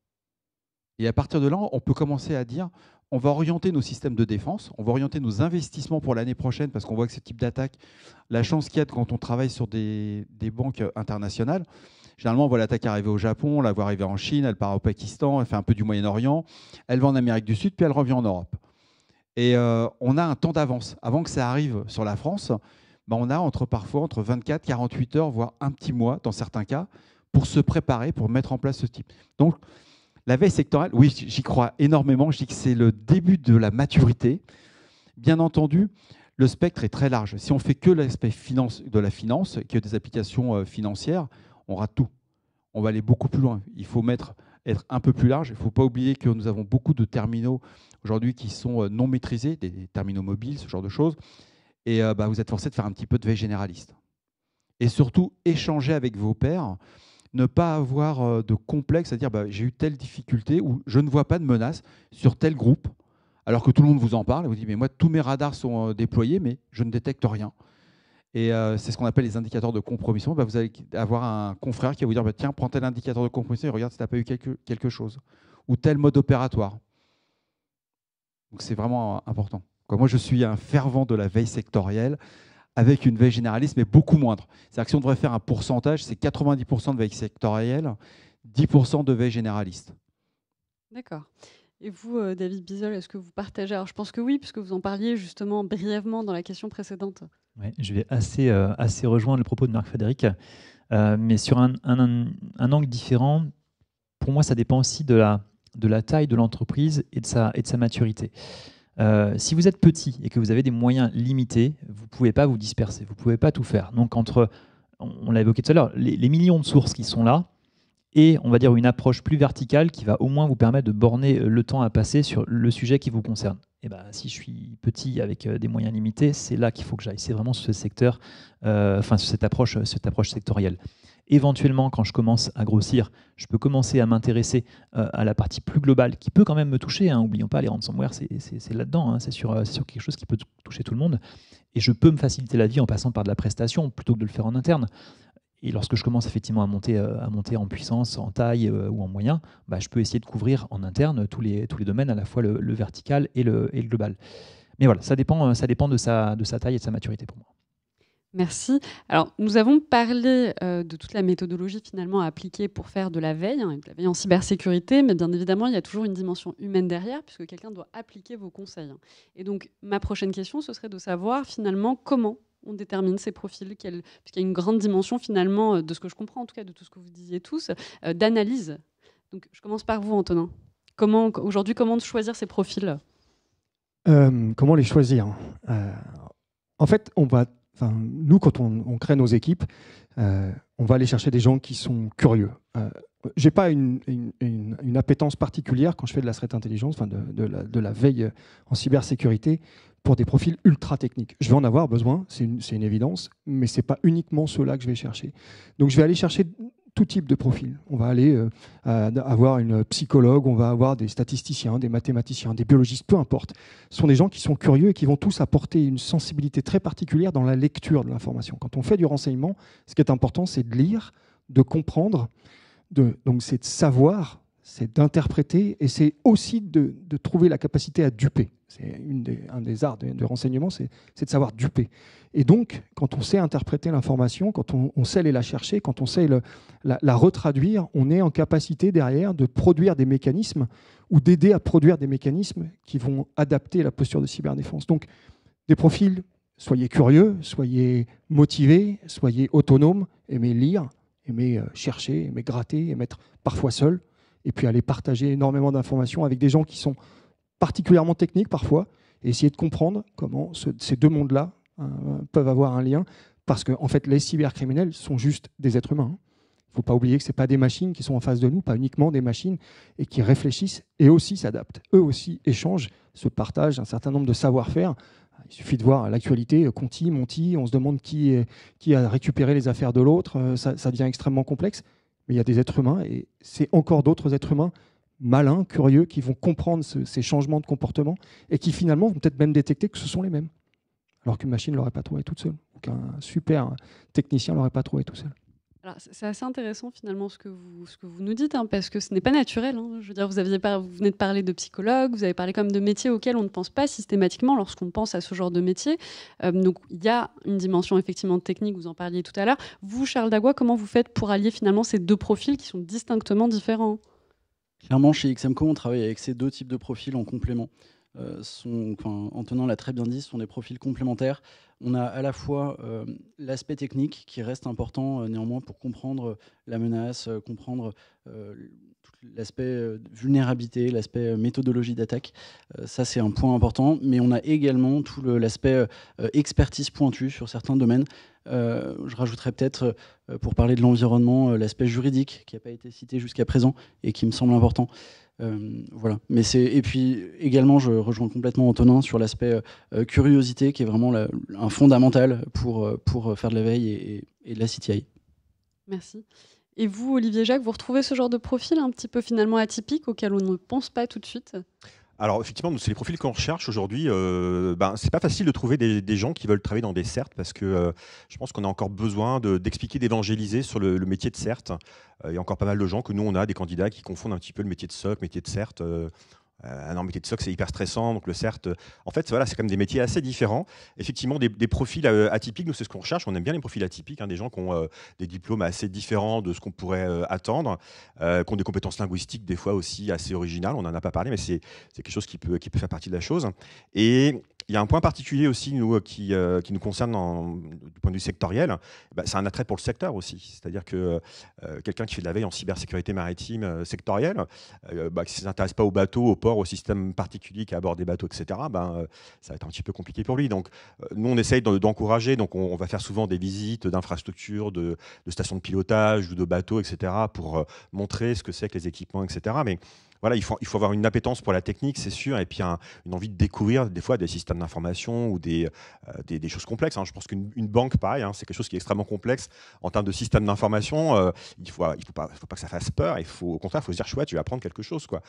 C: Et à partir de là, on peut commencer à dire, on va orienter nos systèmes de défense, on va orienter nos investissements pour l'année prochaine, parce qu'on voit que ce type d'attaque, la chance qu'il y a quand on travaille sur des banques internationales, généralement, on voit l'attaque arriver au Japon, on la voit arriver en Chine, elle part au Pakistan, elle fait un peu du Moyen-Orient, elle va en Amérique du Sud, puis elle revient en Europe. Et on a un temps d'avance. Avant que ça arrive sur la France, on a parfois entre 24, 48 heures, voire un petit mois, dans certains cas, pour se préparer, pour mettre en place ce type. Donc, la veille sectorielle, oui, j'y crois énormément. Je dis que c'est le début de la maturité. Bien entendu, le spectre est très large. Si on fait que l'aspect de la finance, que des applications financières, on rate tout. On va aller beaucoup plus loin. Il faut être un peu plus large. Il ne faut pas oublier que nous avons beaucoup de terminaux aujourd'hui qui sont non maîtrisés, des terminaux mobiles, ce genre de choses. Et vous êtes forcé de faire un petit peu de veille généraliste. Et surtout, échanger avec vos pairs. Ne pas avoir de complexe à dire j'ai eu telle difficulté ou je ne vois pas de menace sur tel groupe, alors que tout le monde vous en parle et vous dit mais moi tous mes radars sont déployés mais je ne détecte rien. Et c'est ce qu'on appelle les indicateurs de compromission. Vous allez avoir un confrère qui va vous dire tiens, prends tel indicateur de compromission et regarde si tu n'as pas eu quelque chose. Ou tel mode opératoire. Donc c'est vraiment important. Moi je suis un fervent de la veille sectorielle, avec une veille généraliste, mais beaucoup moindre. C'est-à-dire que si on devrait faire un pourcentage, c'est 90% de veille sectorielle, 10% de veille généraliste.
A: D'accord. Et vous, David Bizel, est-ce que vous partagez? Alors, je pense que oui, puisque vous en parliez justement brièvement dans la question précédente.
G: Ouais, je vais assez rejoindre le propos de Marc-Frédéric, mais sur un angle différent. Pour moi, ça dépend aussi de la taille de l'entreprise et de sa maturité. Si vous êtes petit et que vous avez des moyens limités, vous ne pouvez pas vous disperser, vous ne pouvez pas tout faire. Donc, on l'a évoqué tout à l'heure, les millions de sources qui sont là, et on va dire une approche plus verticale qui va au moins vous permettre de borner le temps à passer sur le sujet qui vous concerne. Et ben, si je suis petit avec des moyens limités, c'est là qu'il faut que j'aille. C'est vraiment ce secteur, sur cette approche sectorielle. Éventuellement, quand je commence à grossir, je peux commencer à m'intéresser à la partie plus globale qui peut quand même me toucher. N'oublions pas, les ransomware, c'est là-dedans. C'est sur quelque chose qui peut toucher tout le monde. Et je peux me faciliter la vie en passant par de la prestation plutôt que de le faire en interne. Et lorsque je commence effectivement à monter en puissance, en taille ou en moyen, je peux essayer de couvrir en interne tous les domaines, à la fois le vertical et le global. Mais voilà, ça dépend de sa taille et de sa maturité pour moi.
A: Merci. Alors, nous avons parlé de toute la méthodologie finalement à appliquer pour faire de la veille, et de la veille en cybersécurité, mais bien évidemment, il y a toujours une dimension humaine derrière, puisque quelqu'un doit appliquer vos conseils. Et donc, ma prochaine question, ce serait de savoir finalement comment on détermine ces profils, puisqu'il y a une grande dimension finalement, de ce que je comprends en tout cas, de tout ce que vous disiez tous, d'analyse. Donc, je commence par vous, Antonin. Aujourd'hui, comment choisir ces profils ?
D: Comment les choisir ? En fait, nous, quand on crée nos équipes, on va aller chercher des gens qui sont curieux. Je n'ai pas une appétence particulière quand je fais de la threat intelligence, de la veille en cybersécurité, pour des profils ultra techniques. Je vais en avoir besoin, c'est une évidence, mais ce n'est pas uniquement ceux-là que je vais chercher. Donc je vais aller chercher tout type de profil. On va aller avoir une psychologue, on va avoir des statisticiens, des mathématiciens, des biologistes, peu importe. Ce sont des gens qui sont curieux et qui vont tous apporter une sensibilité très particulière dans la lecture de l'information. Quand on fait du renseignement, ce qui est important, c'est de lire, de comprendre, donc c'est de savoir, c'est d'interpréter, et c'est aussi de trouver la capacité à duper. C'est un des arts de renseignement, c'est de savoir duper. Et donc, quand on sait interpréter l'information, quand on sait aller la chercher, quand on sait la retraduire, on est en capacité derrière de produire des mécanismes ou d'aider à produire des mécanismes qui vont adapter la posture de cyberdéfense. Donc, des profils, soyez curieux, soyez motivés, soyez autonomes, aimez lire, aimez chercher, aimez gratter, aimez être parfois seul, et puis aller partager énormément d'informations avec des gens qui sont particulièrement techniques parfois, et essayer de comprendre comment ces deux mondes-là peuvent avoir un lien, parce que en fait, les cybercriminels sont juste des êtres humains. Il ne faut pas oublier que ce n'est pas des machines qui sont en face de nous, pas uniquement des machines, et qui réfléchissent et aussi s'adaptent. Eux aussi échangent, se partagent un certain nombre de savoir-faire. Il suffit de voir l'actualité, Conti, Monti, on se demande qui a récupéré les affaires de l'autre, ça devient extrêmement complexe. Mais il y a des êtres humains, et c'est encore d'autres êtres humains malins, curieux, qui vont comprendre ces changements de comportement et qui finalement vont peut-être même détecter que ce sont les mêmes, alors qu'une machine ne l'aurait pas trouvé toute seule, ou qu'un super technicien ne l'aurait pas trouvé tout seul.
A: Alors, c'est assez intéressant finalement ce que vous nous dites, parce que ce n'est pas naturel. Je veux dire, vous venez de parler de psychologue, vous avez parlé comme de métiers auxquels on ne pense pas systématiquement lorsqu'on pense à ce genre de métier. Donc il y a une dimension effectivement technique, vous en parliez tout à l'heure. Vous, Charles Dagois, comment vous faites pour allier finalement ces deux profils qui sont distinctement différents ?
B: Clairement, chez XMCO, on travaille avec ces deux types de profils en complément. Antonin l'a très bien dit, ce sont des profils complémentaires. On a à la fois l'aspect technique qui reste important néanmoins pour comprendre la menace, comprendre l'aspect vulnérabilité, l'aspect méthodologie d'attaque. Ça, c'est un point important. Mais on a également tout l'aspect expertise pointue sur certains domaines. Je rajouterais peut-être, pour parler de l'environnement, l'aspect juridique qui n'a pas été cité jusqu'à présent et qui me semble important. Voilà. Et puis également, je rejoins complètement Antonin sur l'aspect curiosité qui est vraiment un fondamental pour faire de la veille et de la CTI.
A: Merci. Et vous, Olivier Jacques, vous retrouvez ce genre de profil un petit peu finalement atypique auquel on ne pense pas tout de suite ?
E: Alors effectivement, c'est les profils qu'on recherche aujourd'hui. C'est pas facile de trouver des gens qui veulent travailler dans des CERT parce que je pense qu'on a encore besoin d'expliquer, d'évangéliser sur le métier de CERT. Il y a encore pas mal de gens que nous on a des candidats qui confondent un petit peu le métier de SOC, métier de CERT. Non, métier de SOC, c'est hyper stressant, donc le CERT, en fait, voilà, c'est quand même des métiers assez différents. Effectivement, des profils atypiques, nous, c'est ce qu'on recherche. On aime bien les profils atypiques, des gens qui ont des diplômes assez différents de ce qu'on pourrait attendre, qui ont des compétences linguistiques, des fois aussi assez originales. On n'en a pas parlé, mais c'est quelque chose qui peut faire partie de la chose. Et il y a un point particulier aussi nous, qui nous concerne du point de vue sectoriel. C'est un attrait pour le secteur aussi. C'est-à-dire que quelqu'un qui fait de la veille en cybersécurité maritime sectorielle, qui ne s'intéresse pas aux bateaux, aux ports, aux systèmes particuliers qui abordent des bateaux, etc., ça va être un petit peu compliqué pour lui. Donc, nous, on essaye d'encourager. Donc, on va faire souvent des visites d'infrastructures, de stations de pilotage ou de bateaux, etc., pour montrer ce que c'est que les équipements, etc. Mais voilà, il faut avoir une appétence pour la technique, c'est sûr, et puis une envie de découvrir des fois des systèmes d'information ou des choses complexes. Je pense qu'une banque, pareil, c'est quelque chose qui est extrêmement complexe en termes de système d'information. Il ne faut pas que ça fasse peur. Au contraire, il faut se dire, chouette, tu vas apprendre quelque chose, quoi.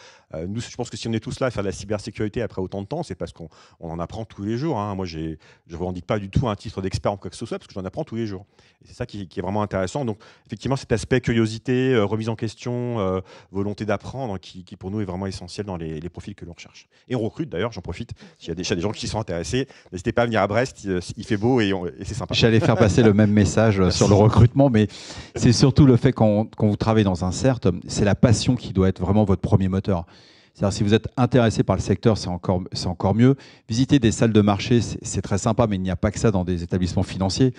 E: Nous, je pense que si on est tous là à faire de la cybersécurité après autant de temps, c'est parce qu'on en apprend tous les jours. Moi, je ne revendique pas du tout un titre d'expert en quoi que ce soit, parce que j'en apprends tous les jours. Et c'est ça qui est vraiment intéressant. Donc, effectivement, cet aspect curiosité, remise en question, volonté d'apprendre, qui pour nous est vraiment essentiel dans les profils que l'on recherche. Et on recrute d'ailleurs, j'en profite, s'il y a des gens qui sont intéressés, n'hésitez pas à venir à Brest, il fait beau et c'est sympa.
C: J'allais faire passer le même message sur le recrutement, mais c'est surtout le fait quand vous travaillez dans un CERT, c'est la passion qui doit être vraiment votre premier moteur. C'est-à-dire si vous êtes intéressé par le secteur, c'est encore mieux. Visiter des salles de marché, c'est très sympa, mais il n'y a pas que ça dans des établissements financiers.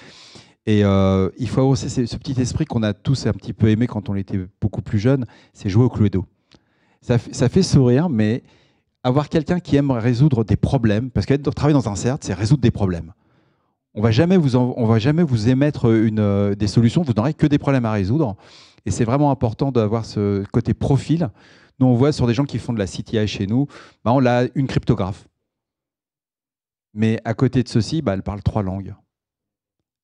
C: Et il faut avoir aussi ce petit esprit qu'on a tous un petit peu aimé quand on était beaucoup plus jeune, c'est jouer au Cluedo. Ça fait sourire, mais avoir quelqu'un qui aime résoudre des problèmes, parce que travailler dans un CERT, c'est résoudre des problèmes. On va jamais vous émettre des solutions, vous n'aurez que des problèmes à résoudre. Et c'est vraiment important d'avoir ce côté profil. Nous, on voit sur des gens qui font de la CTI chez nous, on a une cryptographe. Mais à côté de ceci, elle parle 3 langues.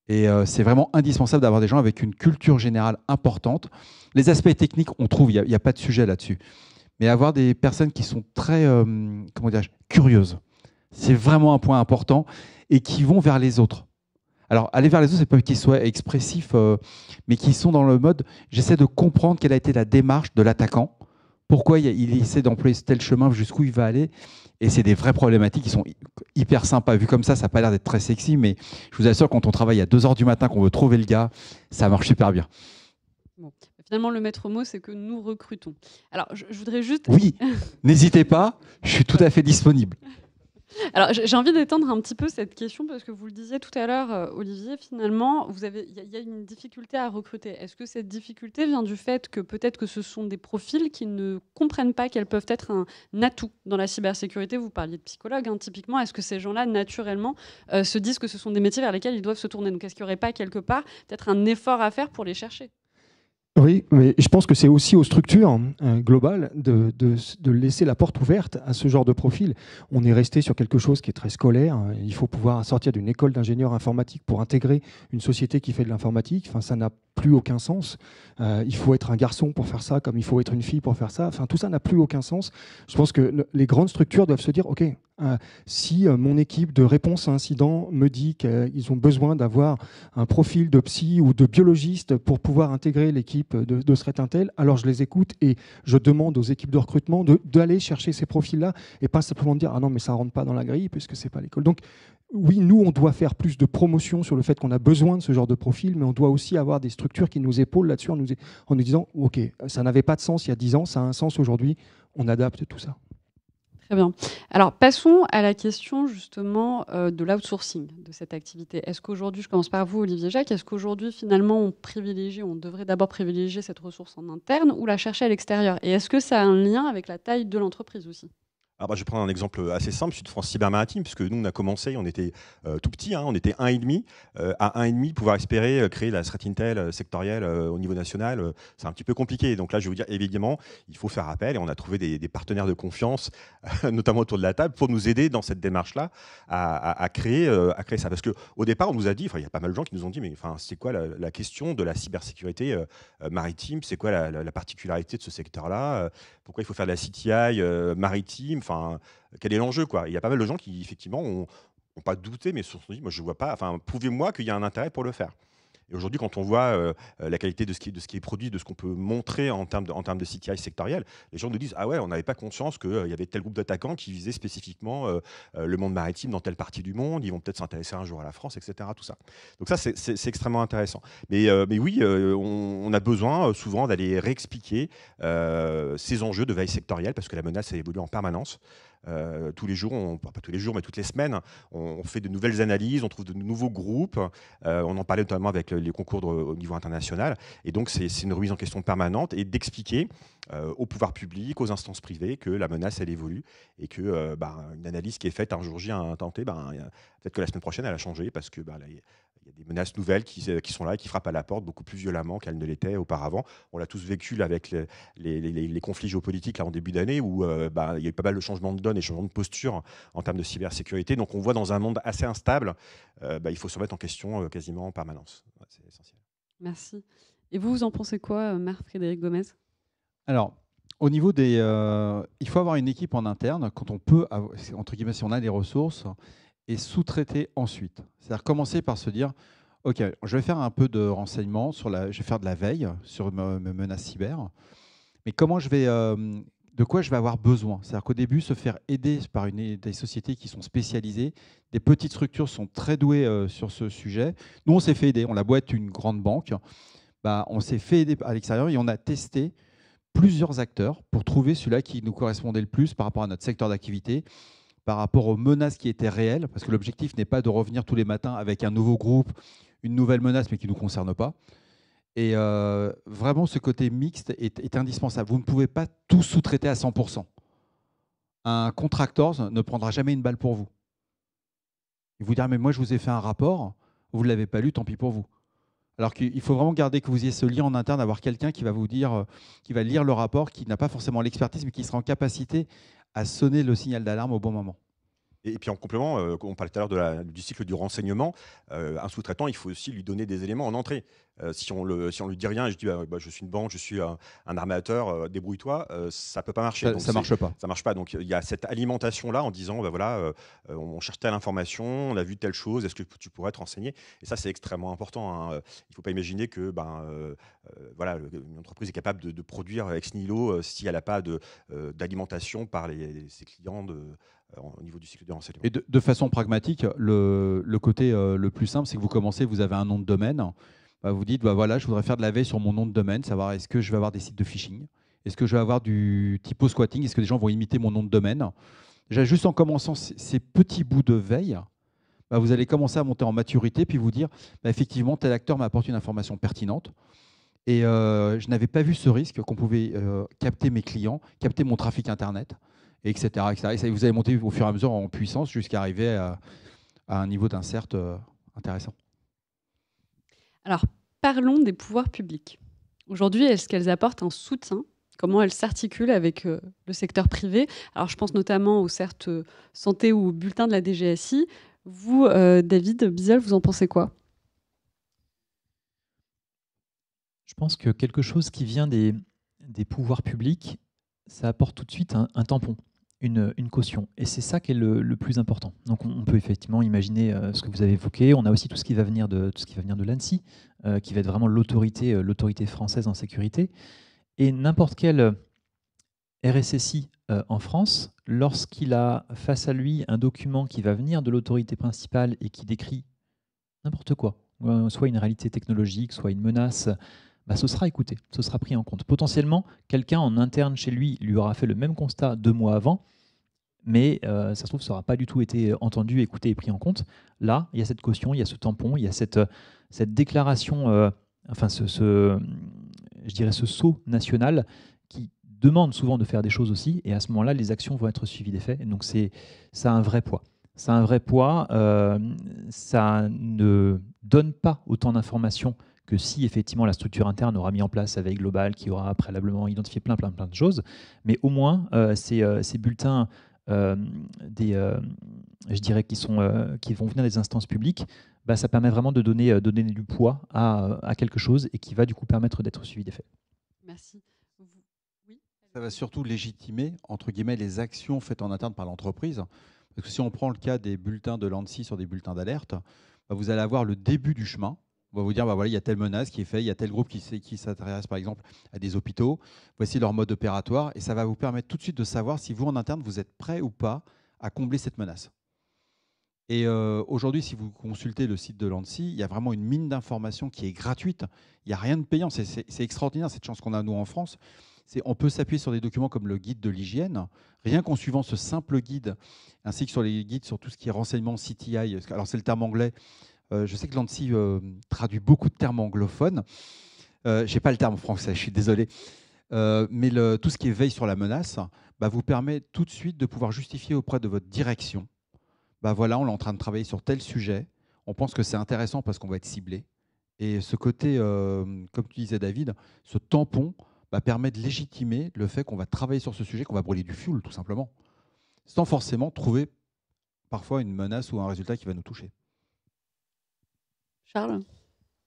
C: Et c'est vraiment indispensable d'avoir des gens avec une culture générale importante. Les aspects techniques, on trouve, il n'y a pas de sujet là-dessus. Mais avoir des personnes qui sont très curieuses, c'est vraiment un point important, et qui vont vers les autres. Alors, aller vers les autres, c'est pas qu'ils soient expressifs, mais qui sont dans le mode, j'essaie de comprendre quelle a été la démarche de l'attaquant, pourquoi il essaie d'employer tel chemin, jusqu'où il va aller. Et c'est des vraies problématiques qui sont hyper sympas. Vu comme ça n'a pas l'air d'être très sexy, mais je vous assure, quand on travaille à 2h du matin, qu'on veut trouver le gars, ça marche super bien.
A: Bon. Finalement, le maître mot, c'est que nous recrutons. Alors, je voudrais juste...
C: Oui, n'hésitez pas, je suis tout à fait disponible.
A: Alors, j'ai envie d'étendre un petit peu cette question parce que vous le disiez tout à l'heure, Olivier, finalement, il y a une difficulté à recruter. Est-ce que cette difficulté vient du fait que peut-être que ce sont des profils qui ne comprennent pas qu'elles peuvent être un atout dans la cybersécurité? Vous parliez de psychologues, typiquement. Est-ce que ces gens-là, naturellement, se disent que ce sont des métiers vers lesquels ils doivent se tourner? Donc, est-ce qu'il n'y aurait pas quelque part peut-être un effort à faire pour les chercher?
D: Oui, mais je pense que c'est aussi aux structures globales de laisser la porte ouverte à ce genre de profil. On est resté sur quelque chose qui est très scolaire. Il faut pouvoir sortir d'une école d'ingénieur informatique pour intégrer une société qui fait de l'informatique. Enfin, ça n'a plus aucun sens. Il faut être un garçon pour faire ça, comme il faut être une fille pour faire ça. Enfin, tout ça n'a plus aucun sens. Je pense que les grandes structures doivent se dire, OK, si mon équipe de réponse à incident me dit qu'ils ont besoin d'avoir un profil de psy ou de biologiste pour pouvoir intégrer l'équipe de Threat Intel, alors je les écoute et je demande aux équipes de recrutement d'aller chercher ces profils-là et pas simplement de dire « Ah non, mais ça ne rentre pas dans la grille puisque ce n'est pas l'école ». Donc, oui, nous, on doit faire plus de promotion sur le fait qu'on a besoin de ce genre de profil, mais on doit aussi avoir des structures qui nous épaulent là-dessus en nous disant « Ok, ça n'avait pas de sens il y a 10 ans, ça a un sens aujourd'hui, on adapte tout ça ».
A: Très bien. Alors, passons à la question justement de l'outsourcing de cette activité. Est-ce qu'aujourd'hui, je commence par vous, Olivier Jacques, est-ce qu'aujourd'hui, finalement, on devrait d'abord privilégier cette ressource en interne ou la chercher à l'extérieur? Et est-ce que ça a un lien avec la taille de l'entreprise aussi?
E: Alors, je vais prendre un exemple assez simple, celui de France Cyber Maritime, puisque nous, on a commencé, on était tout petit, on était 1,5. À 1,5, pouvoir espérer créer la Threat Intel sectorielle au niveau national, c'est un petit peu compliqué. Donc là, je vais vous dire, évidemment, il faut faire appel, et on a trouvé des partenaires de confiance, notamment autour de la table, pour nous aider dans cette démarche-là à créer ça. Parce qu'au départ, on nous a dit, il y a pas mal de gens qui nous ont dit, mais c'est quoi la question de la cybersécurité maritime? C'est quoi la particularité de ce secteur-là? Pourquoi il faut faire de la CTI maritime? Quel est l'enjeu, quoi? Il y a pas mal de gens qui, effectivement, ont pas douté, mais se sont dit, moi, je vois pas, prouvez-moi qu'il y a un intérêt pour le faire. Et aujourd'hui, quand on voit la qualité de ce qui est produit, de ce qu'on peut montrer en termes de CTI sectoriel, les gens nous disent « Ah ouais, on n'avait pas conscience qu'il y avait tel groupe d'attaquants qui visaient spécifiquement le monde maritime dans telle partie du monde, ils vont peut-être s'intéresser un jour à la France, etc. » Tout ça. Donc ça, c'est extrêmement intéressant. Mais oui, on a besoin souvent d'aller réexpliquer ces enjeux de veille sectorielle, parce que la menace évolue en permanence. tous les jours, pas tous les jours, mais toutes les semaines, on fait de nouvelles analyses, on trouve de nouveaux groupes. On en parlait notamment avec les concours au niveau international. Et donc, c'est une remise en question permanente et d'expliquer au pouvoir public, aux instances privées, que la menace, elle évolue et que une analyse qui est faite un jour J, un temps T, peut-être que la semaine prochaine, elle a changé parce que là, il y a des menaces nouvelles qui sont là et qui frappent à la porte beaucoup plus violemment qu'elles ne l'étaient auparavant. On l'a tous vécu là, avec les conflits géopolitiques là, en début d'année où il y a eu pas mal de changements de donne et changements de posture en termes de cybersécurité. Donc on voit dans un monde assez instable, il faut se remettre en question quasiment en permanence. C'est essentiel.
A: Merci. Et vous en pensez quoi, Marc-Frédéric Gomez ?
C: Alors, au niveau des... il faut avoir une équipe en interne quand on peut, entre guillemets, si on a des ressources, et sous-traiter ensuite. C'est-à-dire commencer par se dire, OK, je vais faire un peu de renseignements, je vais faire de la veille sur mes menaces cyber, mais de quoi je vais avoir besoin. C'est-à-dire qu'au début, se faire aider par des sociétés qui sont spécialisées, des petites structures sont très douées sur ce sujet. Nous, on s'est fait aider. On a beau être une grande banque, on s'est fait aider à l'extérieur et on a testé plusieurs acteurs pour trouver celui-là qui nous correspondait le plus par rapport à notre secteur d'activité, par rapport aux menaces qui étaient réelles, parce que l'objectif n'est pas de revenir tous les matins avec un nouveau groupe, une nouvelle menace, mais qui ne nous concerne pas. Et vraiment, ce côté mixte est indispensable. Vous ne pouvez pas tout sous-traiter à 100%. Un contractor ne prendra jamais une balle pour vous. Il vous dira, mais moi, je vous ai fait un rapport, vous ne l'avez pas lu, tant pis pour vous. Alors qu'il faut vraiment garder que vous ayez ce lien en interne, d'avoir quelqu'un qui va vous dire, qui va lire le rapport, qui n'a pas forcément l'expertise, mais qui sera en capacité à sonner le signal d'alarme au bon moment.
E: Et puis en complément, on parlait tout à l'heure du cycle du renseignement, un sous-traitant, il faut aussi lui donner des éléments en entrée. Si on lui dit rien et je dis je suis une banque, je suis un armateur, débrouille-toi, ça peut pas marcher.
C: Ça marche pas.
E: Ça marche pas. Donc il y a cette alimentation-là en disant on cherche telle information, on a vu telle chose, est-ce que tu pourrais te renseigner? Et ça, c'est extrêmement important. Il ne faut pas imaginer que une entreprise est capable de produire ex nihilo si elle n'a pas d'alimentation par ses clients au niveau du cycle de renseignement.
C: Et de façon pragmatique, le côté le plus simple, c'est que vous commencez, vous avez un nom de domaine, vous dites, je voudrais faire de la veille sur mon nom de domaine, savoir est-ce que je vais avoir des sites de phishing, est-ce que je vais avoir du typo squatting, est-ce que les gens vont imiter mon nom de domaine. Déjà, juste en commençant ces petits bouts de veille, vous allez commencer à monter en maturité, puis vous dire, effectivement, tel acteur m'apporte une information pertinente, et je n'avais pas vu ce risque qu'on pouvait capter mes clients, capter mon trafic Internet, etc. Et ça, vous allez monter au fur et à mesure en puissance jusqu'à arriver à un niveau d'insert intéressant.
A: Alors, parlons des pouvoirs publics. Aujourd'hui, est-ce qu'elles apportent un soutien ? Comment elles s'articulent avec le secteur privé ? Alors, je pense notamment aux certes santé ou au bulletin de la DGSI. Vous, David Bizel, vous en pensez quoi ?
G: Je pense que quelque chose qui vient des pouvoirs publics, ça apporte tout de suite un tampon, une caution. Et c'est ça qui est le plus important. Donc on peut effectivement imaginer ce que vous avez évoqué. On a aussi tout ce qui va venir de l'ANSSI, qui va être vraiment l'autorité française en sécurité. Et n'importe quel RSSI en France, lorsqu'il a face à lui un document qui va venir de l'autorité principale et qui décrit n'importe quoi, soit une réalité technologique, soit une menace, ce sera écouté, ce sera pris en compte. Potentiellement, quelqu'un en interne chez lui aura fait le même constat 2 mois avant, mais ça se trouve, ça n'aura pas du tout été entendu, écouté et pris en compte. Là, il y a cette caution, il y a ce tampon, il y a cette déclaration, ce saut national qui demande souvent de faire des choses aussi, et à ce moment-là, les actions vont être suivies des faits. Et donc, ça a un vrai poids. Ça a un vrai poids, ça ne donne pas autant d'informations que si effectivement la structure interne aura mis en place la veille globale, qui aura préalablement identifié plein de choses. Mais au moins, ces bulletins, qui vont venir des instances publiques, ça permet vraiment de donner du poids à quelque chose et qui va du coup permettre d'être suivi des faits.
A: Merci. Oui.
C: Ça va surtout légitimer, entre guillemets, les actions faites en interne par l'entreprise. Parce que si on prend le cas des bulletins de l'ANSSI sur des bulletins d'alerte, vous allez avoir le début du chemin. On va vous dire, il y a telle menace qui est faite, il y a tel groupe qui s'intéresse par exemple à des hôpitaux, voici leur mode opératoire, et ça va vous permettre tout de suite de savoir si vous en interne, vous êtes prêt ou pas à combler cette menace. Et aujourd'hui, si vous consultez le site de l'ANSSI, il y a vraiment une mine d'informations qui est gratuite, il n'y a rien de payant, c'est extraordinaire cette chance qu'on a nous en France. On peut s'appuyer sur des documents comme le guide de l'hygiène. Rien qu'en suivant ce simple guide, ainsi que sur les guides sur tout ce qui est renseignement CTI, alors c'est le terme anglais, je sais que l'ANSSI traduit beaucoup de termes anglophones. Je n'ai pas le terme français, je suis désolé. Mais tout ce qui est veille sur la menace vous permet tout de suite de pouvoir justifier auprès de votre direction. Voilà, on est en train de travailler sur tel sujet. On pense que c'est intéressant parce qu'on va être ciblé. Et ce côté, comme tu disais David, ce tampon permet de légitimer le fait qu'on va travailler sur ce sujet, qu'on va brûler du fuel tout simplement, sans forcément trouver parfois une menace ou un résultat qui va nous toucher.
A: Charles ?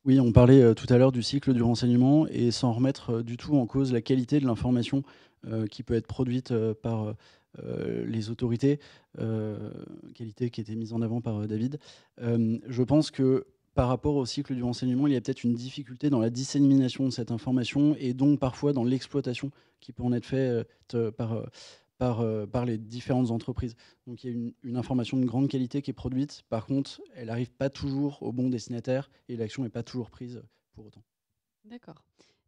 B: Oui, on parlait tout à l'heure du cycle du renseignement et sans remettre du tout en cause la qualité de l'information qui peut être produite par les autorités, qualité qui était mise en avant par David. Je pense que par rapport au cycle du renseignement, il y a peut-être une difficulté dans la dissémination de cette information et donc parfois dans l'exploitation qui peut en être faite par les différentes entreprises. Donc il y a une information de grande qualité qui est produite. Par contre, elle n'arrive pas toujours au bon destinataire et l'action n'est pas toujours prise pour autant.
A: D'accord.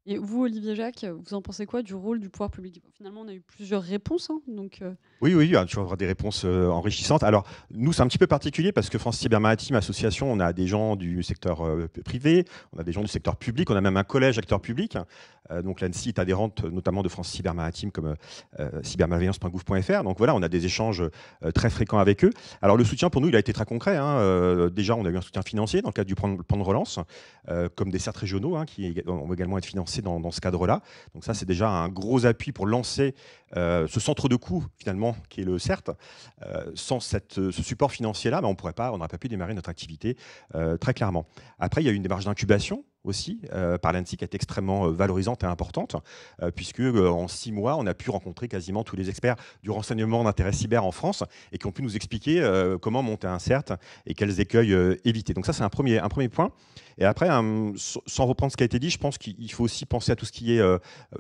A: Et vous, Olivier Jacques, vous en pensez quoi du rôle du pouvoir public ? Finalement, on a eu plusieurs réponses. Donc,
E: Oui, il y a toujours des réponses enrichissantes. Alors, nous, c'est un petit peu particulier parce que France Cyber Maritime Association, on a des gens du secteur privé, on a des gens du secteur public, on a même un collège acteur public. Donc, l'ANSSI est adhérente notamment de France Cyber Maritime comme cybermalveillance.gouv.fr. Donc, voilà, on a des échanges très fréquents avec eux. Alors, le soutien pour nous, il a été très concret. Déjà, on a eu un soutien financier dans le cadre du plan de relance, comme des CERT régionaux qui vont également être financés dans ce cadre-là. Donc ça, c'est déjà un gros appui pour lancer ce centre de coûts, finalement, qui est le CERT. Sans ce support financier-là, on n'aurait pas pu démarrer notre activité très clairement. Après, il y a eu une démarche d'incubation aussi par l'ANSSI qui est extrêmement valorisante et importante, puisque en 6 mois, on a pu rencontrer quasiment tous les experts du renseignement d'intérêt cyber en France et qui ont pu nous expliquer comment monter un CERT et quels écueils éviter. Donc ça, c'est un premier point. Et après, sans reprendre ce qui a été dit, je pense qu'il faut aussi penser à tout ce qui est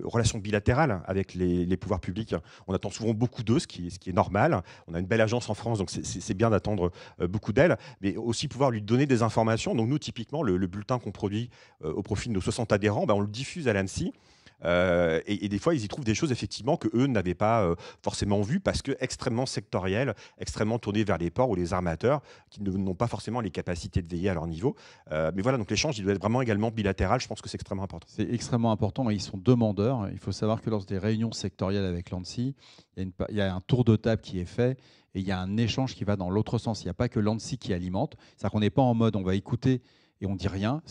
E: relations bilatérales avec les pouvoirs publics. On attend souvent beaucoup d'eux, ce qui est normal. On a une belle agence en France, donc c'est bien d'attendre beaucoup d'elle, mais aussi pouvoir lui donner des informations. Donc nous, typiquement, le bulletin qu'on produit au profit de nos 60 adhérents, on le diffuse à l'ANSSI. Et des fois, ils y trouvent des choses effectivement qu'eux n'avaient pas forcément vues parce que extrêmement sectorielles, extrêmement tournées vers les ports ou les armateurs qui n'ont pas forcément les capacités de veiller à leur niveau. Mais voilà, donc l'échange, il doit être vraiment également bilatéral. Je pense que c'est extrêmement important.
C: C'est extrêmement important et ils sont demandeurs. Il faut savoir que lors des réunions sectorielles avec l'ANSSI, il y a un tour de table qui est fait et il y a un échange qui va dans l'autre sens. Il n'y a pas que l'ANSSI qui alimente. C'est-à-dire qu'on n'est pas en mode on va écouter et on dit rien.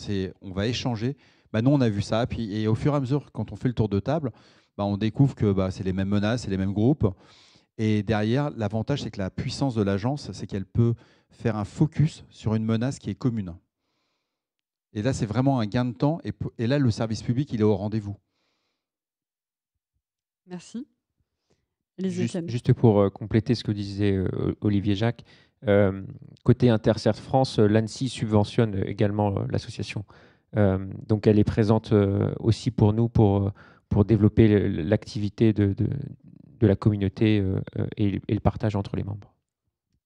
C: On va échanger. Nous, on a vu ça. Et au fur et à mesure, quand on fait le tour de table, on découvre que c'est les mêmes menaces, c'est les mêmes groupes. Et derrière, l'avantage, c'est que la puissance de l'agence, c'est qu'elle peut faire un focus sur une menace qui est commune. Et là, c'est vraiment un gain de temps. Et là, le service public, il est au rendez-vous.
A: Merci.
F: Juste pour compléter ce que disait Olivier Jacques, côté InterCert France, l'ANSSI subventionne également l'association. Donc elle est présente aussi pour nous pour développer l'activité de la communauté et le partage entre les membres.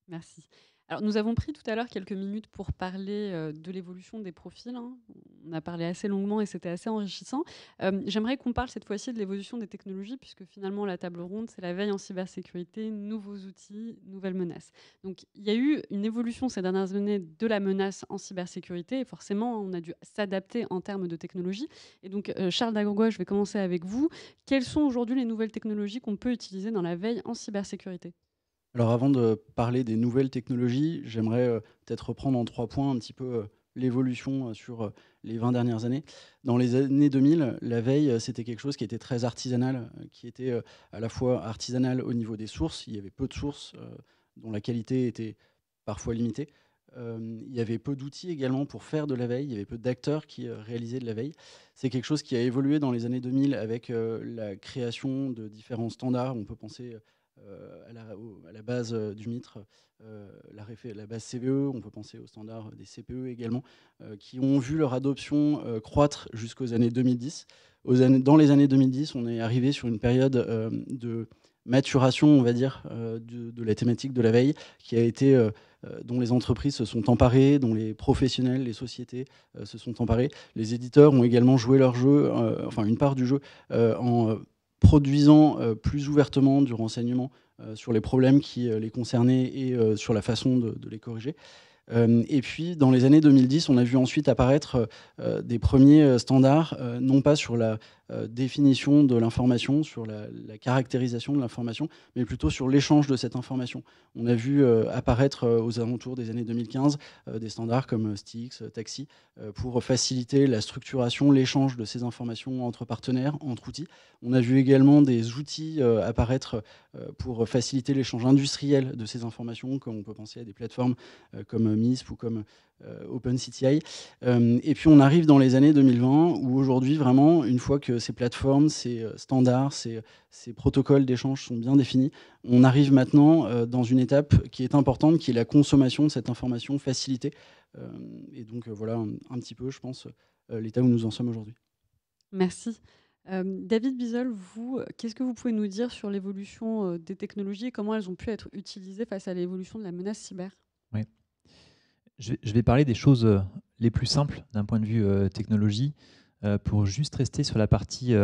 A: Merci. Alors, nous avons pris tout à l'heure quelques minutes pour parler de l'évolution des profils. On a parlé assez longuement et c'était assez enrichissant. J'aimerais qu'on parle cette fois-ci de l'évolution des technologies, puisque finalement, la table ronde, c'est la veille en cybersécurité, nouveaux outils, nouvelles menaces. Donc, il y a eu une évolution ces dernières années de la menace en cybersécurité et forcément, on a dû s'adapter en termes de technologie. Et donc, Charles Dagourgois, je vais commencer avec vous. Quelles sont aujourd'hui les nouvelles technologies qu'on peut utiliser dans la veille en cybersécurité ?
B: Alors avant de parler des nouvelles technologies, j'aimerais peut-être reprendre en 3 points un petit peu l'évolution sur les 20 dernières années. Dans les années 2000, la veille, c'était quelque chose qui était très artisanal, qui était à la fois artisanal au niveau des sources. Il y avait peu de sources dont la qualité était parfois limitée. Il y avait peu d'outils également pour faire de la veille. Il y avait peu d'acteurs qui réalisaient de la veille. C'est quelque chose qui a évolué dans les années 2000 avec la création de différents standards. On peut penser à la base du MITRE, la base CVE, on peut penser aux standards des CPE également, qui ont vu leur adoption croître jusqu'aux années 2010. Dans les années 2010, on est arrivé sur une période de maturation, on va dire, de la thématique de la veille, qui a été, dont les entreprises se sont emparées, dont les professionnels, les sociétés se sont emparés. Les éditeurs ont également joué leur jeu, enfin une part du jeu, en produisant plus ouvertement du renseignement sur les problèmes qui les concernaient et sur la façon de les corriger. Et puis, dans les années 2010, on a vu ensuite apparaître des premiers standards, non pas sur la définition de l'information, sur la caractérisation de l'information, mais plutôt sur l'échange de cette information. On a vu apparaître aux alentours des années 2015 des standards comme Stix, Taxi, pour faciliter la structuration, l'échange de ces informations entre partenaires, entre outils. On a vu également des outils apparaître pour faciliter l'échange industriel de ces informations, comme on peut penser à des plateformes comme MISP ou comme OpenCTI. Et puis on arrive dans les années 2020 où aujourd'hui, vraiment, une fois que ces plateformes, ces standards, ces protocoles d'échange sont bien définis, on arrive maintenant dans une étape qui est importante, qui est la consommation de cette information facilitée. Et donc voilà un petit peu, je pense, l'état où nous en sommes aujourd'hui.
A: Merci. David Bizel, vous, qu'est-ce que vous pouvez nous dire sur l'évolution des technologies et comment elles ont pu être utilisées face à l'évolution de la menace cyber ?
G: Oui. Je vais parler des choses les plus simples d'un point de vue technologie pour juste rester sur la partie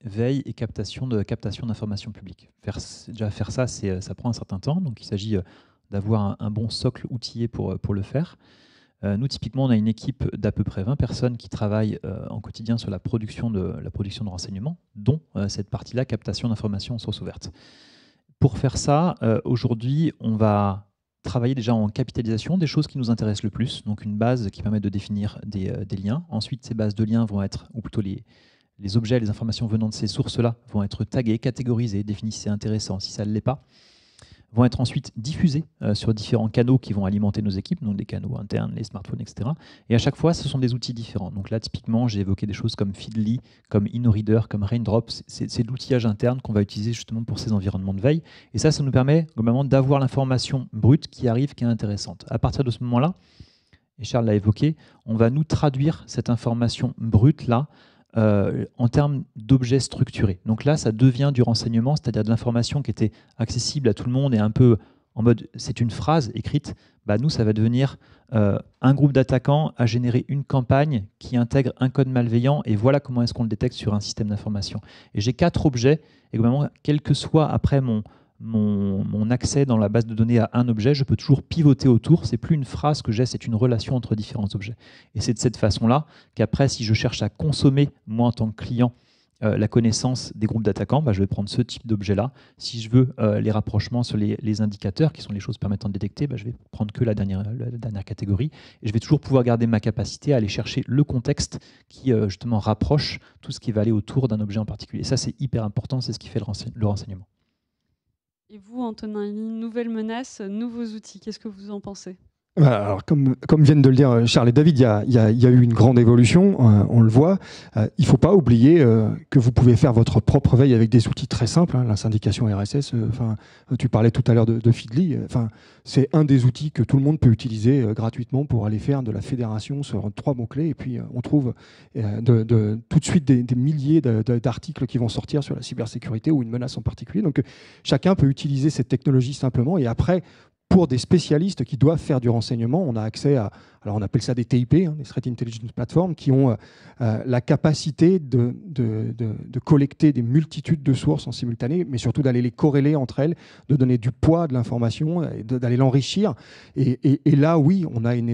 G: veille et captation d'informations publiques. Faire ça, ça prend un certain temps, donc il s'agit d'avoir un bon socle outillé pour le faire. Nous, typiquement, on a une équipe d'à peu près 20 personnes qui travaillent en quotidien sur la production de renseignements, dont cette partie-là, captation d'informations en source ouverte. Pour faire ça, aujourd'hui, on va travailler déjà en capitalisation des choses qui nous intéressent le plus, donc une base qui permet de définir des liens. Ensuite, ces bases de liens vont être, ou plutôt les objets, les informations venant de ces sources-là vont être taguées, catégorisées, définies si c'est intéressant, si ça ne l'est pas, vont être ensuite diffusées sur différents canaux qui vont alimenter nos équipes, donc des canaux internes, les smartphones, etc. Et à chaque fois, ce sont des outils différents. Donc là, typiquement, j'ai évoqué des choses comme Feedly, comme InnoReader, comme Raindrop. C'est de l'outillage interne qu'on va utiliser justement pour ces environnements de veille. Et ça nous permet globalement d'avoir l'information brute qui arrive, qui est intéressante. À partir de ce moment-là, et Charles l'a évoqué, on va nous traduire cette information brute-là en termes d'objets structurés. Donc là, ça devient du renseignement, c'est-à-dire de l'information qui était accessible à tout le monde et un peu en mode c'est une phrase écrite. Bah, nous, ça va devenir un groupe d'attaquants a généré une campagne qui intègre un code malveillant et voilà comment est-ce qu'on le détecte sur un système d'information. Et j'ai 4 objets et globalement, quel que soit après mon accès dans la base de données à un objet, je peux toujours pivoter autour. C'est plus une phrase que j'ai, c'est une relation entre différents objets. Et c'est de cette façon-là qu'après, si je cherche à consommer, moi en tant que client, la connaissance des groupes d'attaquants, je vais prendre ce type d'objet-là. Si je veux les rapprochements sur les indicateurs, qui sont les choses permettant de détecter, je vais prendre que la dernière catégorie. Et je vais toujours pouvoir garder ma capacité à aller chercher le contexte qui justement rapproche tout ce qui va aller autour d'un objet en particulier. Et ça, c'est hyper important, c'est ce qui fait le renseignement.
A: Et vous, Antonin Elie, nouvelles menaces, nouveaux outils, qu'est-ce que vous en pensez ?
D: Alors, comme viennent de le dire Charles et David, il y a eu une grande évolution, on le voit. Il ne faut pas oublier que vous pouvez faire votre propre veille avec des outils très simples. La syndication RSS, tu parlais tout à l'heure de Feedly. C'est un des outils que tout le monde peut utiliser gratuitement pour aller faire de la fédération sur 3 mots-clés. Et puis, on trouve tout de suite des milliers d'articles qui vont sortir sur la cybersécurité ou une menace en particulier. Donc, chacun peut utiliser cette technologie simplement. Et après, pour des spécialistes qui doivent faire du renseignement, on a accès à, alors on appelle ça des TIP, des Threat Intelligence Platform, qui ont la capacité de collecter des multitudes de sources en simultané, mais surtout d'aller les corréler entre elles, de donner du poids de l'information, et d'aller l'enrichir. Et là, oui, on a un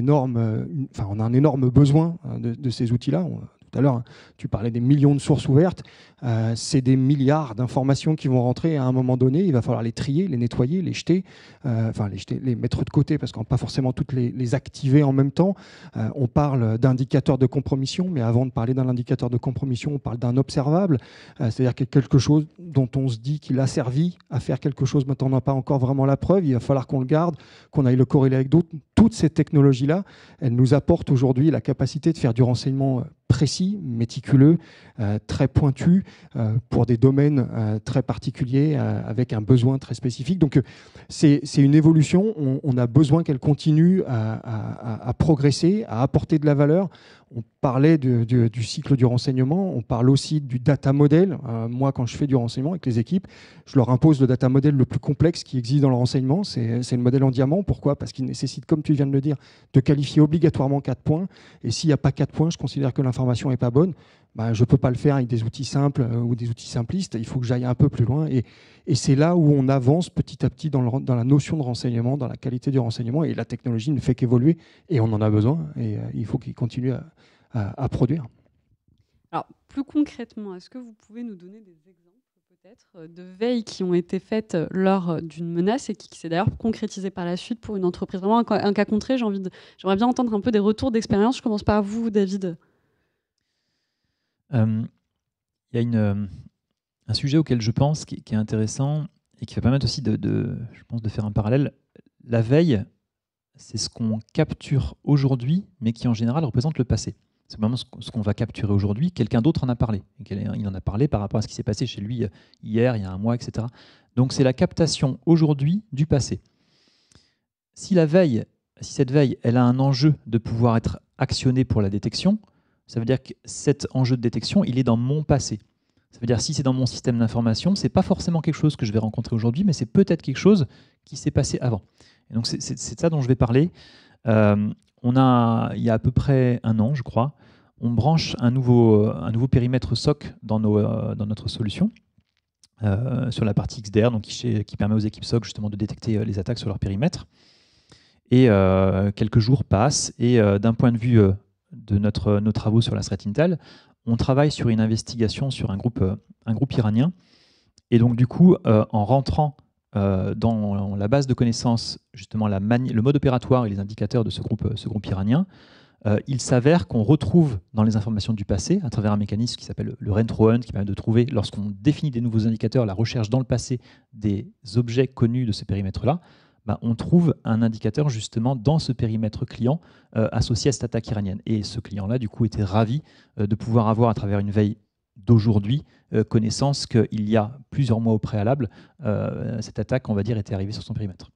D: énorme besoin de ces outils-là. Tout à l'heure, tu parlais des millions de sources ouvertes. C'est des milliards d'informations qui vont rentrer à un moment donné. Il va falloir les trier, les nettoyer, les jeter, les mettre de côté parce qu'on ne peut pas forcément toutes les activer en même temps. On parle d'indicateurs de compromission, mais avant de parler d'un indicateur de compromission, on parle d'un observable. C'est-à-dire quelque chose dont on se dit qu'il a servi à faire quelque chose, mais on n'a pas encore vraiment la preuve. Il va falloir qu'on le garde, qu'on aille le corréler avec d'autres. Toutes ces technologies-là, elles nous apportent aujourd'hui la capacité de faire du renseignement précis, méticuleux, très pointu, pour des domaines très particuliers, avec un besoin très spécifique. Donc c'est une évolution, on a besoin qu'elle continue à progresser, à apporter de la valeur. On parlait du cycle du renseignement, on parle aussi du data model. Moi, quand je fais du renseignement avec les équipes, je leur impose le data model le plus complexe qui existe dans le renseignement. C'est le modèle en diamant. Pourquoi ? Parce qu'il nécessite, comme tu viens de le dire, de qualifier obligatoirement 4 points. Et s'il n'y a pas 4 points, je considère que l'information n'est pas bonne. je ne peux pas le faire avec des outils simples ou des outils simplistes, il faut que j'aille un peu plus loin. Et c'est là où on avance petit à petit dans la notion de renseignement, dans la qualité du renseignement, et la technologie ne fait qu'évoluer, et on en a besoin, et il faut qu'il continue à produire.
A: Alors, plus concrètement, est-ce que vous pouvez nous donner des exemples peut-être de veilles qui ont été faites lors d'une menace et qui s'est d'ailleurs concrétisée par la suite pour une entreprise? Vraiment un cas concret, j'aimerais bien entendre un peu des retours d'expérience. Je commence par vous, David.
G: Il y a un sujet auquel je pense qui est intéressant et qui va permettre aussi je pense, de faire un parallèle. La veille, c'est ce qu'on capture aujourd'hui, mais qui en général représente le passé. C'est vraiment ce qu'on va capturer aujourd'hui. Quelqu'un d'autre en a parlé. Il en a parlé par rapport à ce qui s'est passé chez lui hier, il y a un mois, etc. Donc c'est la captation aujourd'hui du passé. Si cette veille, elle a un enjeu de pouvoir être actionnée pour la détection, ça veut dire que cet enjeu de détection, il est dans mon passé. Ça veut dire si c'est dans mon système d'information, ce n'est pas forcément quelque chose que je vais rencontrer aujourd'hui, mais c'est peut-être quelque chose qui s'est passé avant. Et donc c'est ça dont je vais parler. Il y a à peu près un an, je crois, on branche un nouveau périmètre SOC dans notre solution, sur la partie XDR, donc qui permet aux équipes SOC justement de détecter les attaques sur leur périmètre. Et quelques jours passent, et d'un point de vue de nos travaux sur la threat intel, on travaille sur une investigation sur un groupe iranien. Et donc du coup, en rentrant dans la base de connaissances, justement le mode opératoire et les indicateurs de ce groupe iranien, il s'avère qu'on retrouve dans les informations du passé, à travers un mécanisme qui s'appelle le retro hunt, qui permet de trouver, lorsqu'on définit des nouveaux indicateurs, la recherche dans le passé des objets connus de ce périmètre-là, on trouve un indicateur justement dans ce périmètre client associé à cette attaque iranienne. Et ce client-là, du coup, était ravi de pouvoir avoir, à travers une veille d'aujourd'hui, connaissance qu'il y a plusieurs mois au préalable, cette attaque, on va dire, était arrivée sur son périmètre.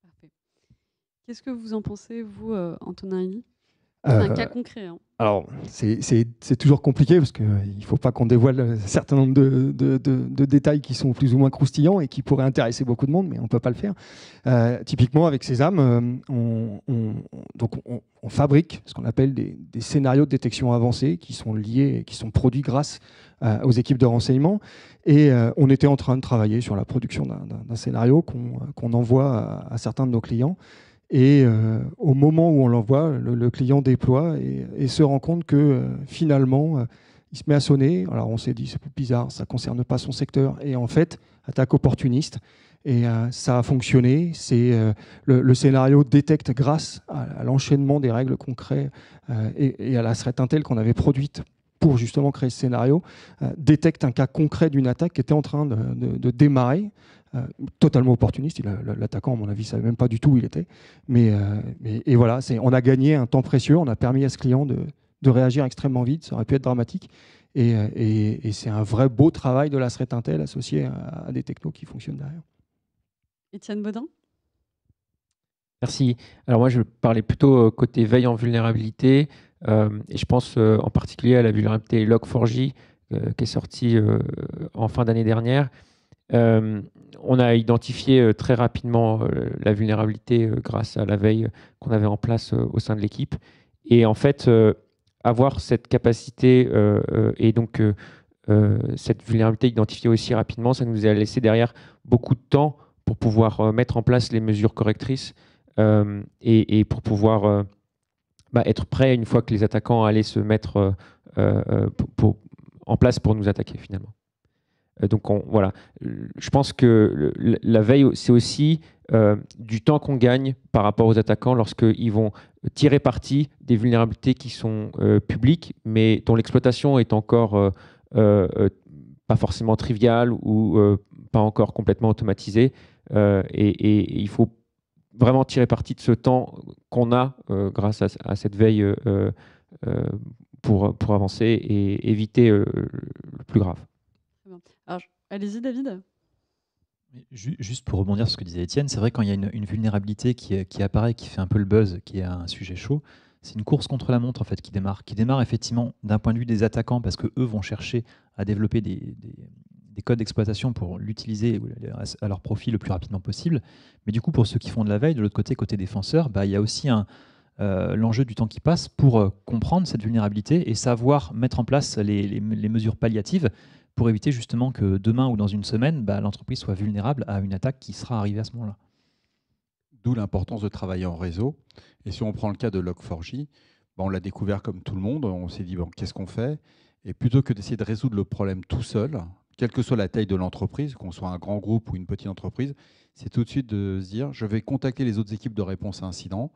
A: Parfait. Qu'est-ce que vous en pensez, vous, Antonin Elie? C'est un cas concret. Hein.
D: Alors, c'est toujours compliqué parce qu'il ne faut pas qu'on dévoile un certain nombre de détails qui sont plus ou moins croustillants et qui pourraient intéresser beaucoup de monde, mais on ne peut pas le faire. Typiquement, avec Sésame, on fabrique ce qu'on appelle des scénarios de détection avancés qui sont liés, qui sont produits grâce aux équipes de renseignement. Et on était en train de travailler sur la production d'un scénario qu'on envoie à certains de nos clients. Et au moment où on l'envoie, le client déploie et se rend compte que finalement, il se met à sonner. Alors on s'est dit, c'est bizarre, ça ne concerne pas son secteur. Et en fait, attaque opportuniste. Et ça a fonctionné. Le scénario détecte, grâce à l'enchaînement des règles qu'on crée et à la threat intel qu'on avait produite pour justement créer ce scénario, détecte un cas concret d'une attaque qui était en train de démarrer. Totalement opportuniste. L'attaquant, à mon avis, ne savait même pas du tout où il était. Et voilà, on a gagné un temps précieux. On a permis à ce client de réagir extrêmement vite. Ça aurait pu être dramatique. Et c'est un vrai beau travail de la threat intel associé à des technos qui fonctionnent derrière.
A: Étienne Baudin?
F: Merci. Alors moi, je parlais plutôt côté veille en vulnérabilité. Et je pense en particulier à la vulnérabilité Log4j qui est sortie en fin d'année dernière. On a identifié très rapidement la vulnérabilité grâce à la veille qu'on avait en place au sein de l'équipe. Et en fait, avoir cette capacité et donc cette vulnérabilité identifiée aussi rapidement, ça nous a laissé derrière beaucoup de temps pour pouvoir mettre en place les mesures correctrices et pour pouvoir être prêt une fois que les attaquants allaient se mettre en place pour nous attaquer finalement. Donc voilà, je pense que la veille, c'est aussi du temps qu'on gagne par rapport aux attaquants lorsqu'ils vont tirer parti des vulnérabilités qui sont publiques, mais dont l'exploitation est encore pas forcément triviale ou pas encore complètement automatisée. Et il faut vraiment tirer parti de ce temps qu'on a grâce à cette veille pour avancer et éviter le plus grave.
A: Alors, allez-y, David.
G: Juste pour rebondir sur ce que disait Étienne, c'est vrai quand il y a une vulnérabilité qui apparaît, qui fait un peu le buzz, qui est un sujet chaud, c'est une course contre la montre en fait qui démarre effectivement d'un point de vue des attaquants parce que eux vont chercher à développer des codes d'exploitation pour l'utiliser à leur profit le plus rapidement possible. Mais du coup, pour ceux qui font de la veille, de l'autre côté défenseur, il y a aussi l'enjeu du temps qui passe pour comprendre cette vulnérabilité et savoir mettre en place les mesures palliatives pour éviter justement que demain ou dans une semaine, l'entreprise soit vulnérable à une attaque qui sera arrivée à ce moment-là.
C: D'où l'importance de travailler en réseau. Et si on prend le cas de Log4j, on l'a découvert comme tout le monde, on s'est dit qu'est-ce qu'on fait? Et plutôt que d'essayer de résoudre le problème tout seul, quelle que soit la taille de l'entreprise, qu'on soit un grand groupe ou une petite entreprise, c'est tout de suite de se dire je vais contacter les autres équipes de réponse à incident.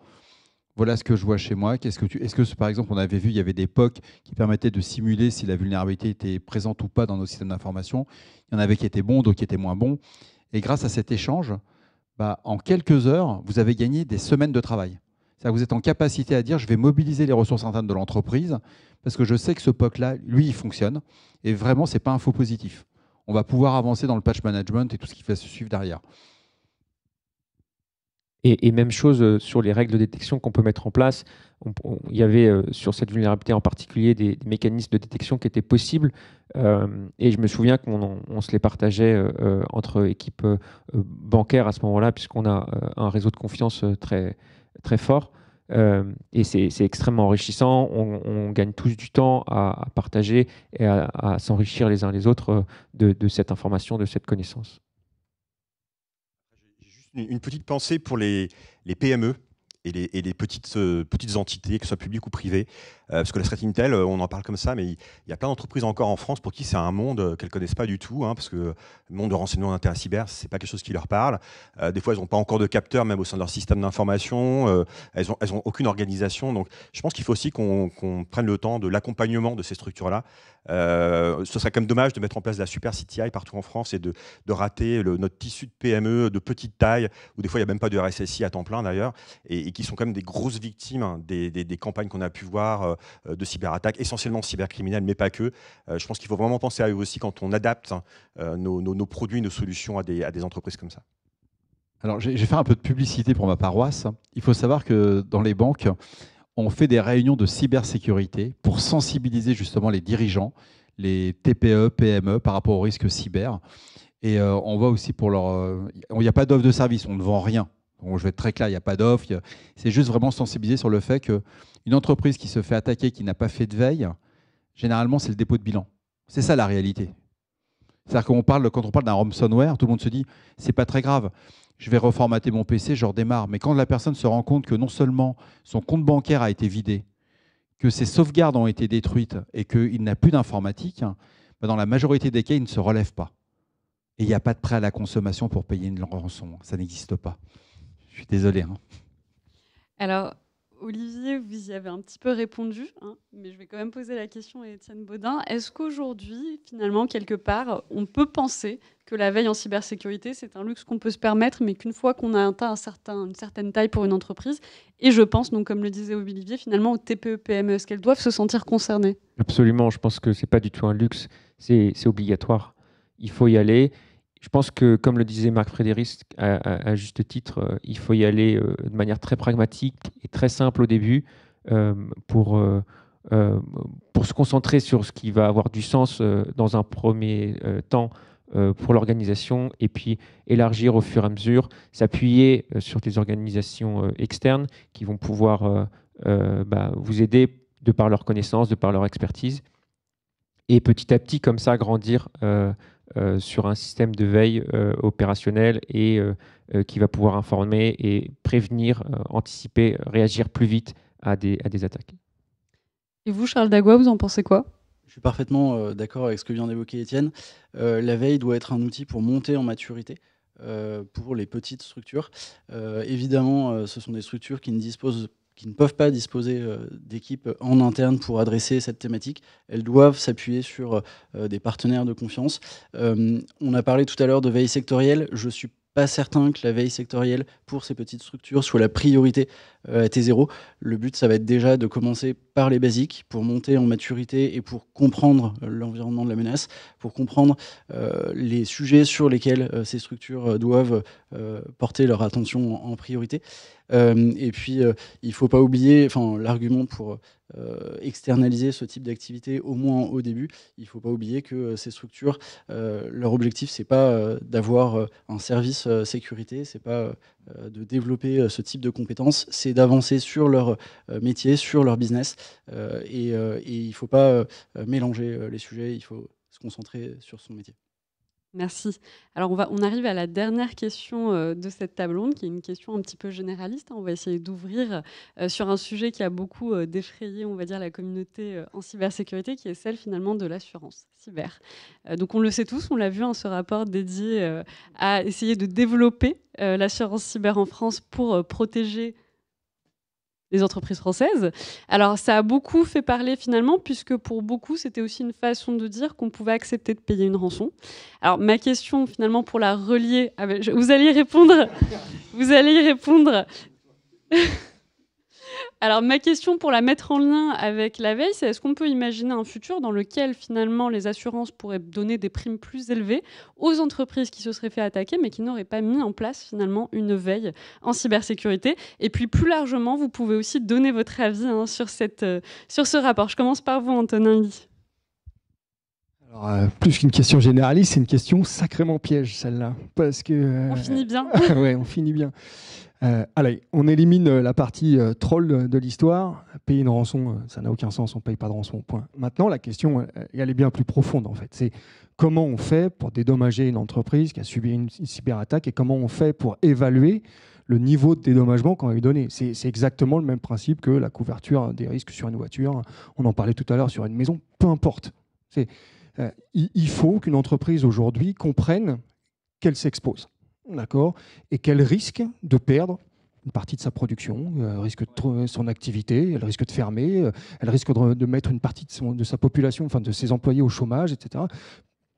C: Voilà ce que je vois chez moi. Est-ce que, par exemple, on avait vu, il y avait des POC qui permettaient de simuler si la vulnérabilité était présente ou pas dans nos systèmes d'information. Il y en avait qui étaient bons, d'autres qui étaient moins bons. Et grâce à cet échange, en quelques heures, vous avez gagné des semaines de travail. C'est-à-dire que vous êtes en capacité à dire je vais mobiliser les ressources internes de l'entreprise parce que je sais que ce POC-là, lui, il fonctionne. Et vraiment, ce n'est pas un faux positif. On va pouvoir avancer dans le patch management et tout ce qui va se suivre derrière.
F: Et même chose sur les règles de détection qu'on peut mettre en place. Il y avait sur cette vulnérabilité en particulier des mécanismes de détection qui étaient possibles. Et je me souviens qu'on se les partageait entre équipes bancaires à ce moment-là, puisqu'on a un réseau de confiance très, très fort. Et c'est extrêmement enrichissant. On gagne tous du temps à partager et à s'enrichir les uns les autres de cette information, de cette connaissance.
E: Une petite pensée pour les PME et les petites entités, que ce soit publiques ou privées. Parce que la threat intel, on en parle comme ça, mais il y a plein d'entreprises encore en France pour qui c'est un monde qu'elles ne connaissent pas du tout, parce que le monde de renseignement d'intérêt cyber, ce n'est pas quelque chose qui leur parle. Des fois, elles n'ont pas encore de capteurs, même au sein de leur système d'information. Elles ont aucune organisation. Donc, je pense qu'il faut aussi qu'on prenne le temps de l'accompagnement de ces structures-là. Ce serait quand même dommage de mettre en place de la super CTI partout en France et de rater notre tissu de PME de petite taille, où des fois, il n'y a même pas de RSSI à temps plein d'ailleurs, et qui sont quand même des grosses victimes des campagnes qu'on a pu voir de cyberattaques, essentiellement cybercriminelles, mais pas que. Je pense qu'il faut vraiment penser à eux aussi quand on adapte nos produits, nos solutions à des entreprises comme ça.
C: Alors, j'ai fait un peu de publicité pour ma paroisse. Il faut savoir que dans les banques, on fait des réunions de cybersécurité pour sensibiliser justement les dirigeants, les TPE, PME par rapport aux risques cyber. Et on voit aussi pour leur... Il n'y a pas d'offre de service, on ne vend rien. Bon, je vais être très clair, il n'y a pas d'offre. C'est juste vraiment sensibiliser sur le fait qu'une entreprise qui se fait attaquer, qui n'a pas fait de veille, généralement, c'est le dépôt de bilan. C'est ça la réalité. C'est-à-dire quand on parle d'un ransomware, tout le monde se dit c'est pas très grave. Je vais reformater mon PC, je redémarre. Mais quand la personne se rend compte que non seulement son compte bancaire a été vidé, que ses sauvegardes ont été détruites et qu'il n'a plus d'informatique, dans la majorité des cas, il ne se relève pas. Et il n'y a pas de prêt à la consommation pour payer une rançon. Ça n'existe pas. Je suis désolé.
A: Alors, Olivier, vous y avez un petit peu répondu, mais je vais quand même poser la question à Étienne Baudin. Est-ce qu'aujourd'hui, finalement, quelque part, on peut penser que la veille en cybersécurité, c'est un luxe qu'on peut se permettre, mais qu'une fois qu'on a atteint une certaine taille pour une entreprise, et je pense, donc, comme le disait Olivier, finalement, aux TPE, PME, est-ce qu'elles doivent se sentir concernées?
F: Absolument, je pense que ce n'est pas du tout un luxe, c'est obligatoire. Il faut y aller. Je pense que, comme le disait Marc Frédéric à juste titre, il faut y aller de manière très pragmatique et très simple au début pour se concentrer sur ce qui va avoir du sens dans un premier temps pour l'organisation et puis élargir au fur et à mesure, s'appuyer sur des organisations externes qui vont pouvoir vous aider de par leur connaissance, de par leur expertise et petit à petit comme ça grandir sur un système de veille opérationnel et qui va pouvoir informer et prévenir, anticiper, réagir plus vite à des attaques.
A: Et vous, Charles Dagua, vous en pensez quoi?
B: Je suis parfaitement d'accord avec ce que vient d'évoquer Étienne. La veille doit être un outil pour monter en maturité pour les petites structures. Évidemment, ce sont des structures qui ne peuvent pas disposer d'équipes en interne pour adresser cette thématique. Elles doivent s'appuyer sur des partenaires de confiance. On a parlé tout à l'heure de veille sectorielle. Je ne suis pas certain que la veille sectorielle pour ces petites structures soit la priorité à T0. Le but, ça va être déjà de commencer par les basiques pour monter en maturité et pour comprendre l'environnement de la menace, pour comprendre les sujets sur lesquels ces structures doivent porter leur attention en priorité. Et puis, il ne faut pas oublier l'argument pour externaliser ce type d'activité, au moins au début. Il ne faut pas oublier que ces structures, leur objectif, ce n'est pas d'avoir un service sécurité, ce n'est pas de développer ce type de compétences, c'est d'avancer sur leur métier, sur leur business. Et il ne faut pas mélanger les sujets, il faut se concentrer sur son métier.
A: Merci. Alors, on arrive à la dernière question de cette table ronde, qui est une question un petit peu généraliste. On va essayer d'ouvrir sur un sujet qui a beaucoup défrayé, on va dire, la communauté en cybersécurité, qui est celle finalement de l'assurance cyber. Donc, on le sait tous, on l'a vu, ce rapport dédié à essayer de développer l'assurance cyber en France pour protéger les entreprises françaises. Alors, ça a beaucoup fait parler finalement, puisque pour beaucoup, c'était aussi une façon de dire qu'on pouvait accepter de payer une rançon. Alors, ma question finalement pour la relier, vous allez y répondre. Vous allez y répondre. Alors, ma question pour la mettre en lien avec la veille, c'est est-ce qu'on peut imaginer un futur dans lequel finalement les assurances pourraient donner des primes plus élevées aux entreprises qui se seraient fait attaquer mais qui n'auraient pas mis en place finalement une veille en cybersécurité? Et puis plus largement, vous pouvez aussi donner votre avis sur ce rapport. Je commence par vous, Antonin Ly.
D: Alors, plus qu'une question généraliste, c'est une question sacrément piège, celle-là. Parce que,
A: on finit bien.
D: Oui, on finit bien. Allez, on élimine la partie troll de l'histoire. Payer une rançon, ça n'a aucun sens, on ne paye pas de rançon, point. Maintenant, la question, elle est bien plus profonde, en fait. C'est comment on fait pour dédommager une entreprise qui a subi une cyberattaque et comment on fait pour évaluer le niveau de dédommagement qu'on va lui donner. C'est exactement le même principe que la couverture des risques sur une voiture. On en parlait tout à l'heure sur une maison, peu importe. Il faut qu'une entreprise aujourd'hui comprenne qu'elle s'expose. D'accord, et qu'elle risque de perdre une partie de sa production, risque de son activité, elle risque de fermer, elle risque de mettre une partie de sa population, enfin de ses employés au chômage, etc.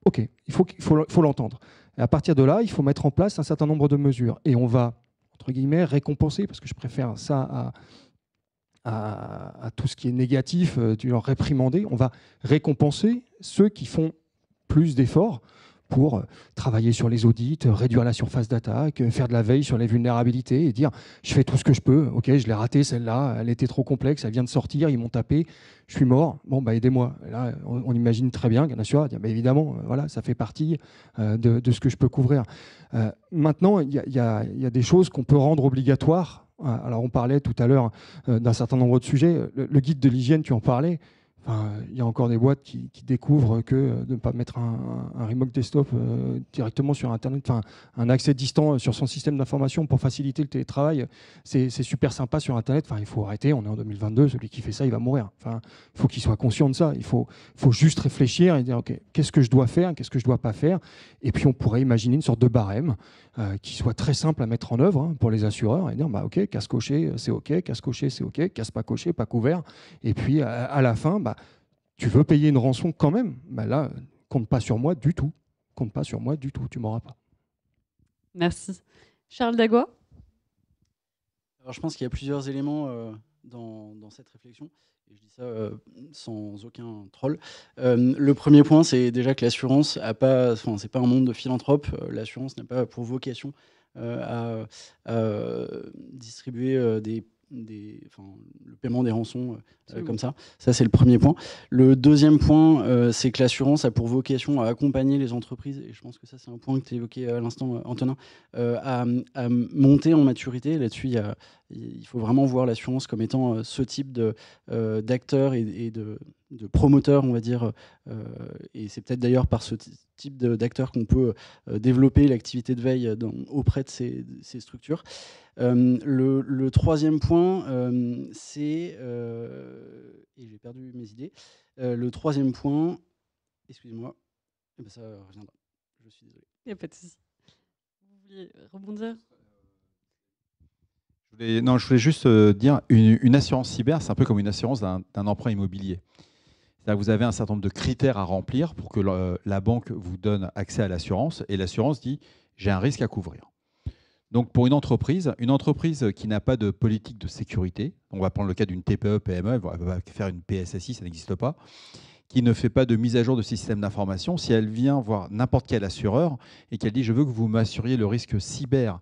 D: Ok, il faut l'entendre. Et à partir de là, il faut mettre en place un certain nombre de mesures. Et on va, entre guillemets, récompenser, parce que je préfère ça à tout ce qui est négatif, du genre réprimander. On va récompenser ceux qui font plus d'efforts pour travailler sur les audits, réduire la surface d'attaque, faire de la veille sur les vulnérabilités et dire je fais tout ce que je peux, ok, je l'ai raté celle-là, elle était trop complexe, elle vient de sortir, ils m'ont tapé, je suis mort, bon bah aidez-moi. Et là, on imagine très bien qu'un assureur va dire bah, évidemment, voilà, ça fait partie de ce que je peux couvrir. Maintenant, il y a des choses qu'on peut rendre obligatoires. Alors on parlait tout à l'heure d'un certain nombre de sujets, le guide de l'hygiène, tu en parlais. Il y a encore des boîtes qui découvrent que de ne pas mettre un remote desktop directement sur Internet, un accès distant sur son système d'information pour faciliter le télétravail, c'est super sympa sur Internet. Il faut arrêter, on est en 2022, celui qui fait ça, il va mourir. Il faut qu'il soit conscient de ça. Il faut juste réfléchir et dire, OK, qu'est-ce que je dois faire, qu'est-ce que je ne dois pas faire. Et puis, on pourrait imaginer une sorte de barème qui soit très simple à mettre en œuvre pour les assureurs et dire, OK, casse coché, c'est OK, casse coché, c'est OK, casse pas coché, pas couvert. Et puis, à la fin, tu veux payer une rançon quand même, là, compte pas sur moi du tout. Compte pas sur moi du tout, tu m'auras pas.
A: Merci. Charles Dagua.
B: Alors, je pense qu'il y a plusieurs éléments dans cette réflexion. Et je dis ça sans aucun troll. Le premier point, c'est déjà que l'assurance n'a pas, c'est pas un monde de philanthropes. L'assurance n'a pas pour vocation à distribuer le paiement des rançons comme ça. Ça, c'est le premier point. Le deuxième point, c'est que l'assurance a pour vocation à accompagner les entreprises, et je pense que ça, c'est un point que tu évoquais à l'instant, Antonin, à monter en maturité. Là-dessus, il faut vraiment voir l'assurance comme étant ce type d'acteurs et de promoteurs, on va dire. Et c'est peut-être d'ailleurs par ce type d'acteurs qu'on peut développer l'activité de veille auprès de ces structures. Le troisième point, c'est... et j'ai perdu mes idées. Le troisième point... Excusez-moi. Ça reviendra. Je suis désolé.
A: Il n'y a pas de souci. Vous vouliez rebondir ?
C: Je voulais juste dire, une assurance cyber, c'est un peu comme une assurance d'un emprunt immobilier. C'est-à-dire que vous avez un certain nombre de critères à remplir pour que la banque vous donne accès à l'assurance, et l'assurance dit « j'ai un risque à couvrir ». Donc pour une entreprise qui n'a pas de politique de sécurité, on va prendre le cas d'une TPE, PME, elle va faire une PSSI, ça n'existe pas, qui ne fait pas de mise à jour de ses systèmes d'information, si elle vient voir n'importe quel assureur et qu'elle dit « je veux que vous m'assuriez le risque cyber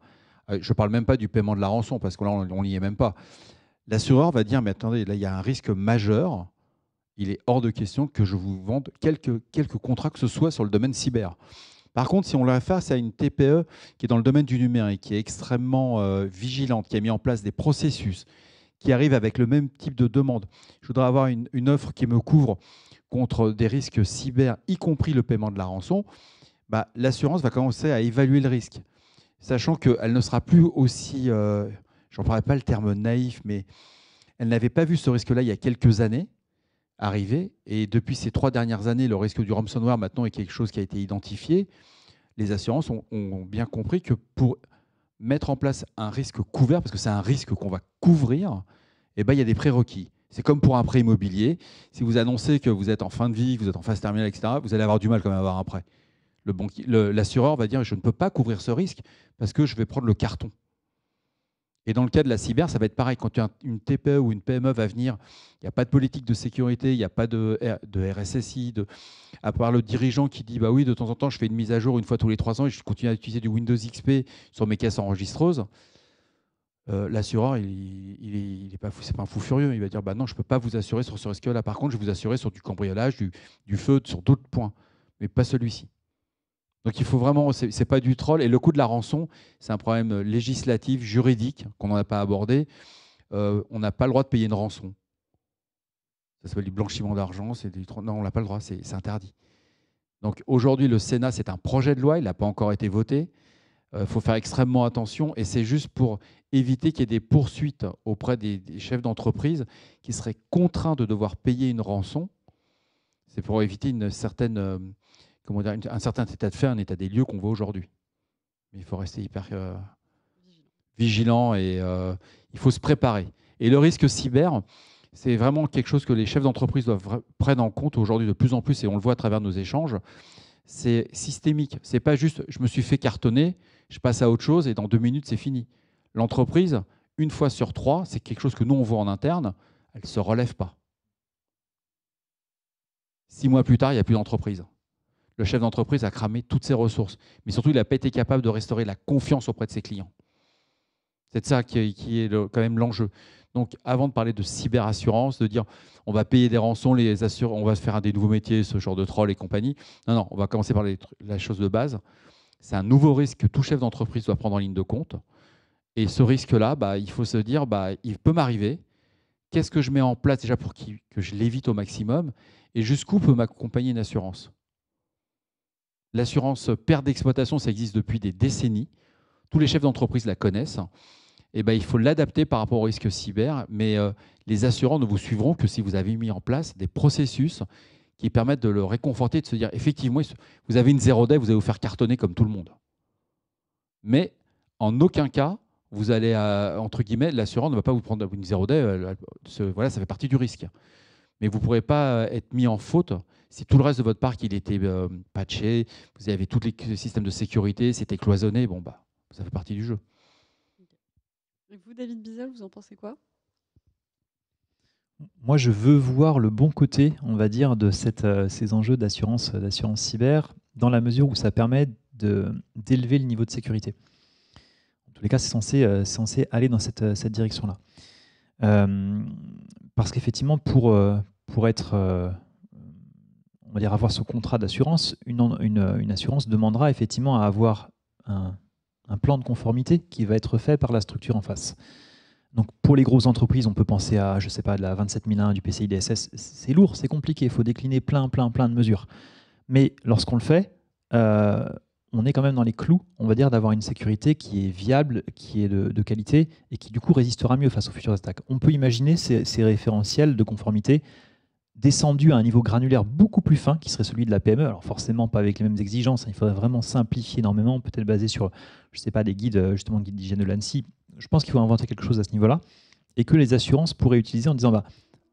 C: Je ne parle même pas du paiement de la rançon, parce que là, on n'y est même pas. L'assureur va dire, mais attendez, là, il y a un risque majeur. Il est hors de question que je vous vende quelques contrats que ce soit sur le domaine cyber. Par contre, si on l'a face à une TPE qui est dans le domaine du numérique, qui est extrêmement vigilante, qui a mis en place des processus, qui arrive avec le même type de demande, je voudrais avoir une offre qui me couvre contre des risques cyber, y compris le paiement de la rançon, bah, l'assurance va commencer à évaluer le risque, sachant qu'elle ne sera plus aussi, j'en parlerai pas le terme naïf, mais elle n'avait pas vu ce risque-là il y a quelques années arriver. Et depuis ces 3 dernières années, le risque du ransomware maintenant est quelque chose qui a été identifié. Les assurances ont bien compris que pour mettre en place un risque couvert, parce que c'est un risque qu'on va couvrir, eh ben, il y a des prérequis. C'est comme pour un prêt immobilier. Si vous annoncez que vous êtes en fin de vie, que vous êtes en phase terminale, etc., vous allez avoir du mal quand même à avoir un prêt. L'assureur va dire « je ne peux pas couvrir ce risque parce que je vais prendre le carton ». Et dans le cas de la cyber, ça va être pareil. Quand une TPE ou une PME va venir, il n'y a pas de politique de sécurité, il n'y a pas de RSSI, à part le dirigeant qui dit bah oui, de temps en temps, je fais une mise à jour une fois tous les 3 ans et je continue à utiliser du Windows XP sur mes caisses enregistreuses. L'assureur, il est pas fou, c'est pas un fou furieux. Il va dire bah non, je ne peux pas vous assurer sur ce risque-là. Par contre, je vais vous assurer sur du cambriolage, du feu, sur d'autres points, mais pas celui-ci. Donc il faut vraiment, c'est pas du troll. Et le coût de la rançon, c'est un problème législatif, juridique, qu'on n'en a pas abordé. On n'a pas le droit de payer une rançon. Ça s'appelle du blanchiment d'argent. Non, on n'a pas le droit, c'est interdit. Donc aujourd'hui, le Sénat, c'est un projet de loi, il n'a pas encore été voté. Il faut faire extrêmement attention. Et c'est juste pour éviter qu'il y ait des poursuites auprès des chefs d'entreprise qui seraient contraints de devoir payer une rançon. C'est pour éviter une certaine... un certain état de fait, un état des lieux qu'on voit aujourd'hui. Mais il faut rester hyper vigilant et il faut se préparer. Et le risque cyber, c'est vraiment quelque chose que les chefs d'entreprise doivent prendre en compte aujourd'hui de plus en plus, et on le voit à travers nos échanges. C'est systémique. C'est pas juste je me suis fait cartonner, je passe à autre chose et dans 2 minutes c'est fini. L'entreprise, 1 fois sur 3, c'est quelque chose que nous on voit en interne, elle ne se relève pas. 6 mois plus tard, il n'y a plus d'entreprise. Le chef d'entreprise a cramé toutes ses ressources. Mais surtout, il n'a pas été capable de restaurer la confiance auprès de ses clients. C'est ça qui est quand même l'enjeu. Donc, avant de parler de cyberassurance, de dire on va payer des rançons, on va se faire des nouveaux métiers, ce genre de troll et compagnie. Non, on va commencer par la chose de base. C'est un nouveau risque que tout chef d'entreprise doit prendre en ligne de compte. Et ce risque-là, il faut se dire il peut m'arriver. Qu'est-ce que je mets en place déjà pour que je l'évite au maximum? Et jusqu'où peut m'accompagner une assurance? L'assurance perte d'exploitation, ça existe depuis des décennies. Tous les chefs d'entreprise la connaissent. Et il faut l'adapter par rapport au risque cyber. Mais les assureurs ne vous suivront que si vous avez mis en place des processus qui permettent de le réconforter, de se dire effectivement, vous avez une zéro day, vous allez vous faire cartonner comme tout le monde. Mais en aucun cas, vous allez, entre guillemets, l'assureur ne va pas vous prendre une zéro day. Voilà, ça fait partie du risque. Mais vous ne pourrez pas être mis en faute si tout le reste de votre parc il était patché, vous avez tous les systèmes de sécurité, c'était cloisonné, ça fait partie du jeu.
A: Et vous, David Bizel, vous en pensez quoi?
G: Moi, je veux voir le bon côté, on va dire, de ces enjeux d'assurance cyber, dans la mesure où ça permet d'élever le niveau de sécurité. En tous les cas, c'est censé aller dans cette direction-là. Parce qu'effectivement, pour être, on va dire, avoir ce contrat d'assurance, une assurance demandera effectivement à avoir un plan de conformité qui va être fait par la structure en face. Donc pour les grosses entreprises, on peut penser à, je sais pas, de la 27001, du PCI DSS. C'est lourd, c'est compliqué, il faut décliner plein de mesures. Mais lorsqu'on le fait, on est quand même dans les clous, on va dire, d'avoir une sécurité qui est viable, qui est de qualité et qui du coup résistera mieux face aux futures attaques. On peut imaginer ces référentiels de conformité descendus à un niveau granulaire beaucoup plus fin, qui serait celui de la PME. Alors forcément pas avec les mêmes exigences, il faudrait vraiment simplifier énormément, peut-être basé sur, je sais pas, des guides, justement guides d'hygiène de l'ANSSI. Je pense qu'il faut inventer quelque chose à ce niveau-là et que les assurances pourraient utiliser en disant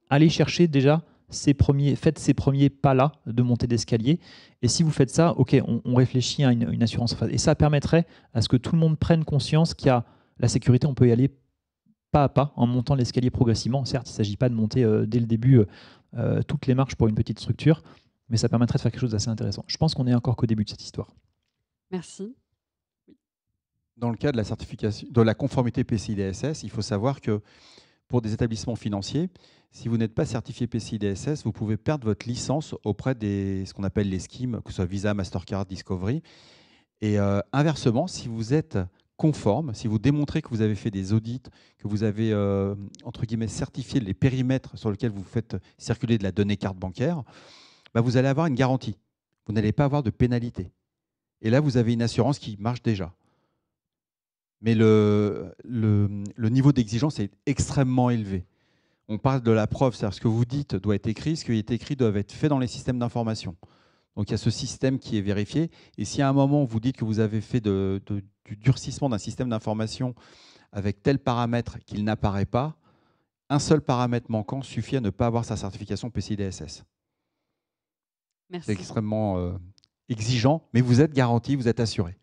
G: allez chercher déjà faites ces premiers pas-là de montée d'escalier. Et si vous faites ça, ok, on réfléchit à une assurance en face. Et ça permettrait à ce que tout le monde prenne conscience qu'il y a la sécurité, on peut y aller pas à pas en montant l'escalier progressivement. Certes, il ne s'agit pas de monter dès le début toutes les marches pour une petite structure, mais ça permettrait de faire quelque chose d'assez intéressant. Je pense qu'on est encore qu'au début de cette histoire.
A: Merci.
C: Dans le cas de la certification, de la conformité PCI DSS, il faut savoir que pour des établissements financiers, si vous n'êtes pas certifié PCI DSS, vous pouvez perdre votre licence auprès des ce qu'on appelle les schemes, que ce soit Visa, Mastercard, Discovery. Et inversement, si vous êtes conforme, si vous démontrez que vous avez fait des audits, que vous avez entre guillemets certifié les périmètres sur lesquels vous faites circuler de la donnée carte bancaire, bah, vous allez avoir une garantie. Vous n'allez pas avoir de pénalité. Et là, vous avez une assurance qui marche déjà. Mais le niveau d'exigence est extrêmement élevé. On parle de la preuve, c'est-à-dire ce que vous dites doit être écrit, ce qui est écrit doit être fait dans les systèmes d'information. Donc il y a ce système qui est vérifié. Et si à un moment vous dites que vous avez fait du durcissement d'un système d'information avec tel paramètre qu'il n'apparaît pas, un seul paramètre manquant suffit à ne pas avoir sa certification PCI DSS.
A: Merci.
C: C'est extrêmement exigeant, mais vous êtes garanti, vous êtes assuré.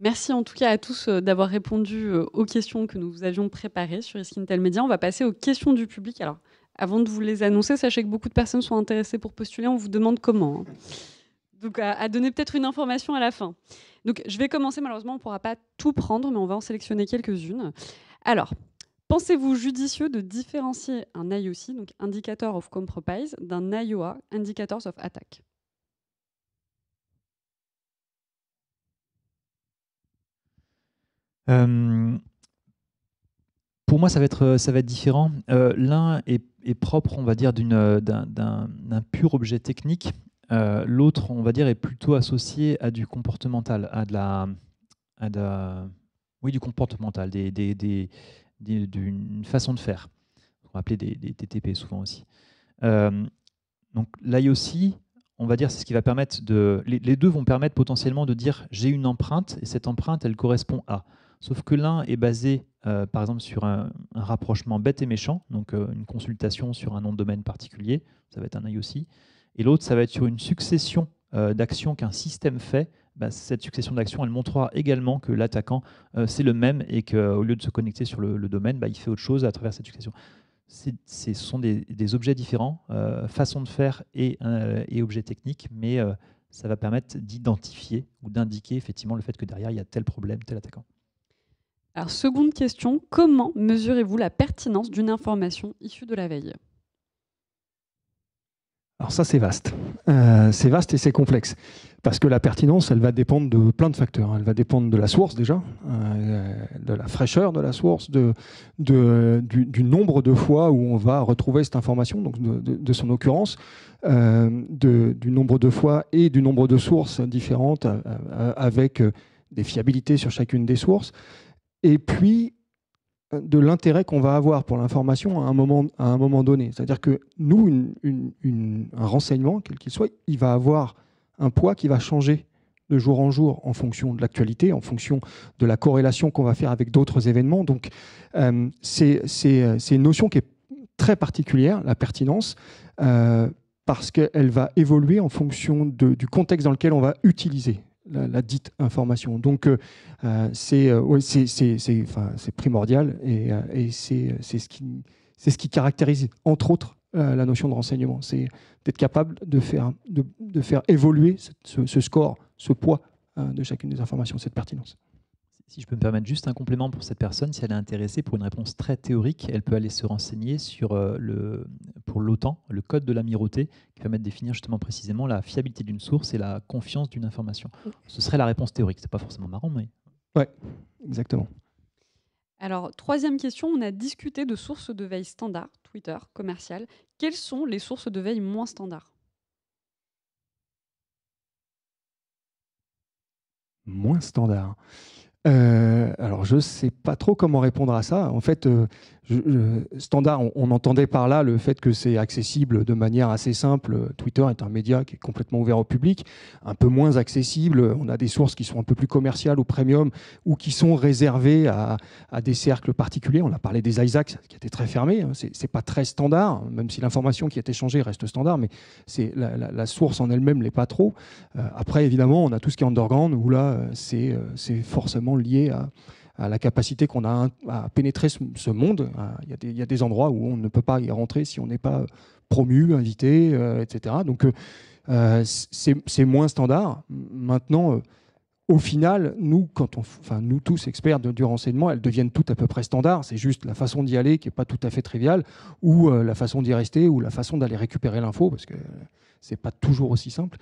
A: Merci en tout cas à tous d'avoir répondu aux questions que nous vous avions préparées sur Risk Intel Media. On va passer aux questions du public. Alors, avant de vous les annoncer, sachez que beaucoup de personnes sont intéressées pour postuler. On vous demande comment. Donc, à donner peut-être une information à la fin. Donc, je vais commencer. Malheureusement, on ne pourra pas tout prendre, mais on va en sélectionner quelques-unes. Alors, pensez-vous judicieux de différencier un IOC, donc Indicator of Compromise, d'un IOA, Indicators of Attack?
G: Pour moi, ça va être différent. L'un est propre, on va dire, d'un pur objet technique. L'autre, on va dire, est plutôt associé à du comportemental, du comportemental, d'une façon de faire. On va appeler des TTP souvent aussi. Donc l'IOC, on va dire, c'est ce qui va permettre les deux vont permettre potentiellement de dire j'ai une empreinte et cette empreinte, elle correspond à. Sauf que l'un est basé, par exemple, sur un rapprochement bête et méchant, donc une consultation sur un nom de domaine particulier, ça va être un IOC, et l'autre, ça va être sur une succession d'actions qu'un système fait. Bah, cette succession d'actions, elle montrera également que l'attaquant, c'est le même et qu'au lieu de se connecter sur le domaine, bah, il fait autre chose à travers cette succession. Ce sont des objets différents, façon de faire et objets techniques, mais ça va permettre d'identifier ou d'indiquer effectivement le fait que derrière, il y a tel problème, tel attaquant.
A: Alors, seconde question, comment mesurez-vous la pertinence d'une information issue de la veille?
D: Alors ça, c'est vaste. C'est vaste et c'est complexe. Parce que la pertinence, elle va dépendre de plein de facteurs. Elle va dépendre de la source déjà, de la fraîcheur de la source, du nombre de fois où on va retrouver cette information, donc de son occurrence, du nombre de fois et du nombre de sources différentes avec des fiabilités sur chacune des sources. Et puis, de l'intérêt qu'on va avoir pour l'information à un moment donné. C'est-à-dire que nous, un renseignement, quel qu'il soit, il va avoir un poids qui va changer de jour en jour en fonction de l'actualité, en fonction de la corrélation qu'on va faire avec d'autres événements. Donc, c'est une notion qui est très particulière, la pertinence, parce qu'elle va évoluer en fonction du contexte dans lequel on va utiliser la dite information. Donc, c'est primordial et c'est ce qui caractérise, entre autres, la notion de renseignement. C'est d'être capable de faire évoluer ce score, ce poids de chacune des informations, cette pertinence.
G: Si je peux me permettre juste un complément pour cette personne, si elle est intéressée pour une réponse très théorique, elle peut aller se renseigner sur pour l'OTAN, le code de l'amirauté, qui permet de définir justement précisément la fiabilité d'une source et la confiance d'une information. Ce serait la réponse théorique. C'est pas forcément marrant, mais...
D: Oui, exactement.
A: Alors, troisième question, on a discuté de sources de veille standard, Twitter, commercial. Quelles sont les sources de veille moins standards?
D: Moins standard. Alors, je ne sais pas trop comment répondre à ça. En fait, standard, on entendait par là le fait que c'est accessible de manière assez simple. Twitter est un média qui est complètement ouvert au public, un peu moins accessible. On a des sources qui sont un peu plus commerciales ou premium ou qui sont réservées à des cercles particuliers. On a parlé des ISAC, qui étaient très fermés. C'est pas très standard, même si l'information qui est échangée reste standard, mais la source en elle-même l'est pas trop. Après, évidemment, on a tout ce qui est underground où là, c'est forcément lié à la capacité qu'on a à pénétrer ce monde. Il y a des endroits où on ne peut pas y rentrer si on n'est pas promu, invité, etc. Donc, c'est moins standard. Maintenant, Au final, nous tous experts du renseignement, elles deviennent toutes à peu près standards. C'est juste la façon d'y aller qui n'est pas tout à fait triviale, ou la façon d'y rester, ou la façon d'aller récupérer l'info, parce que c'est pas toujours aussi simple.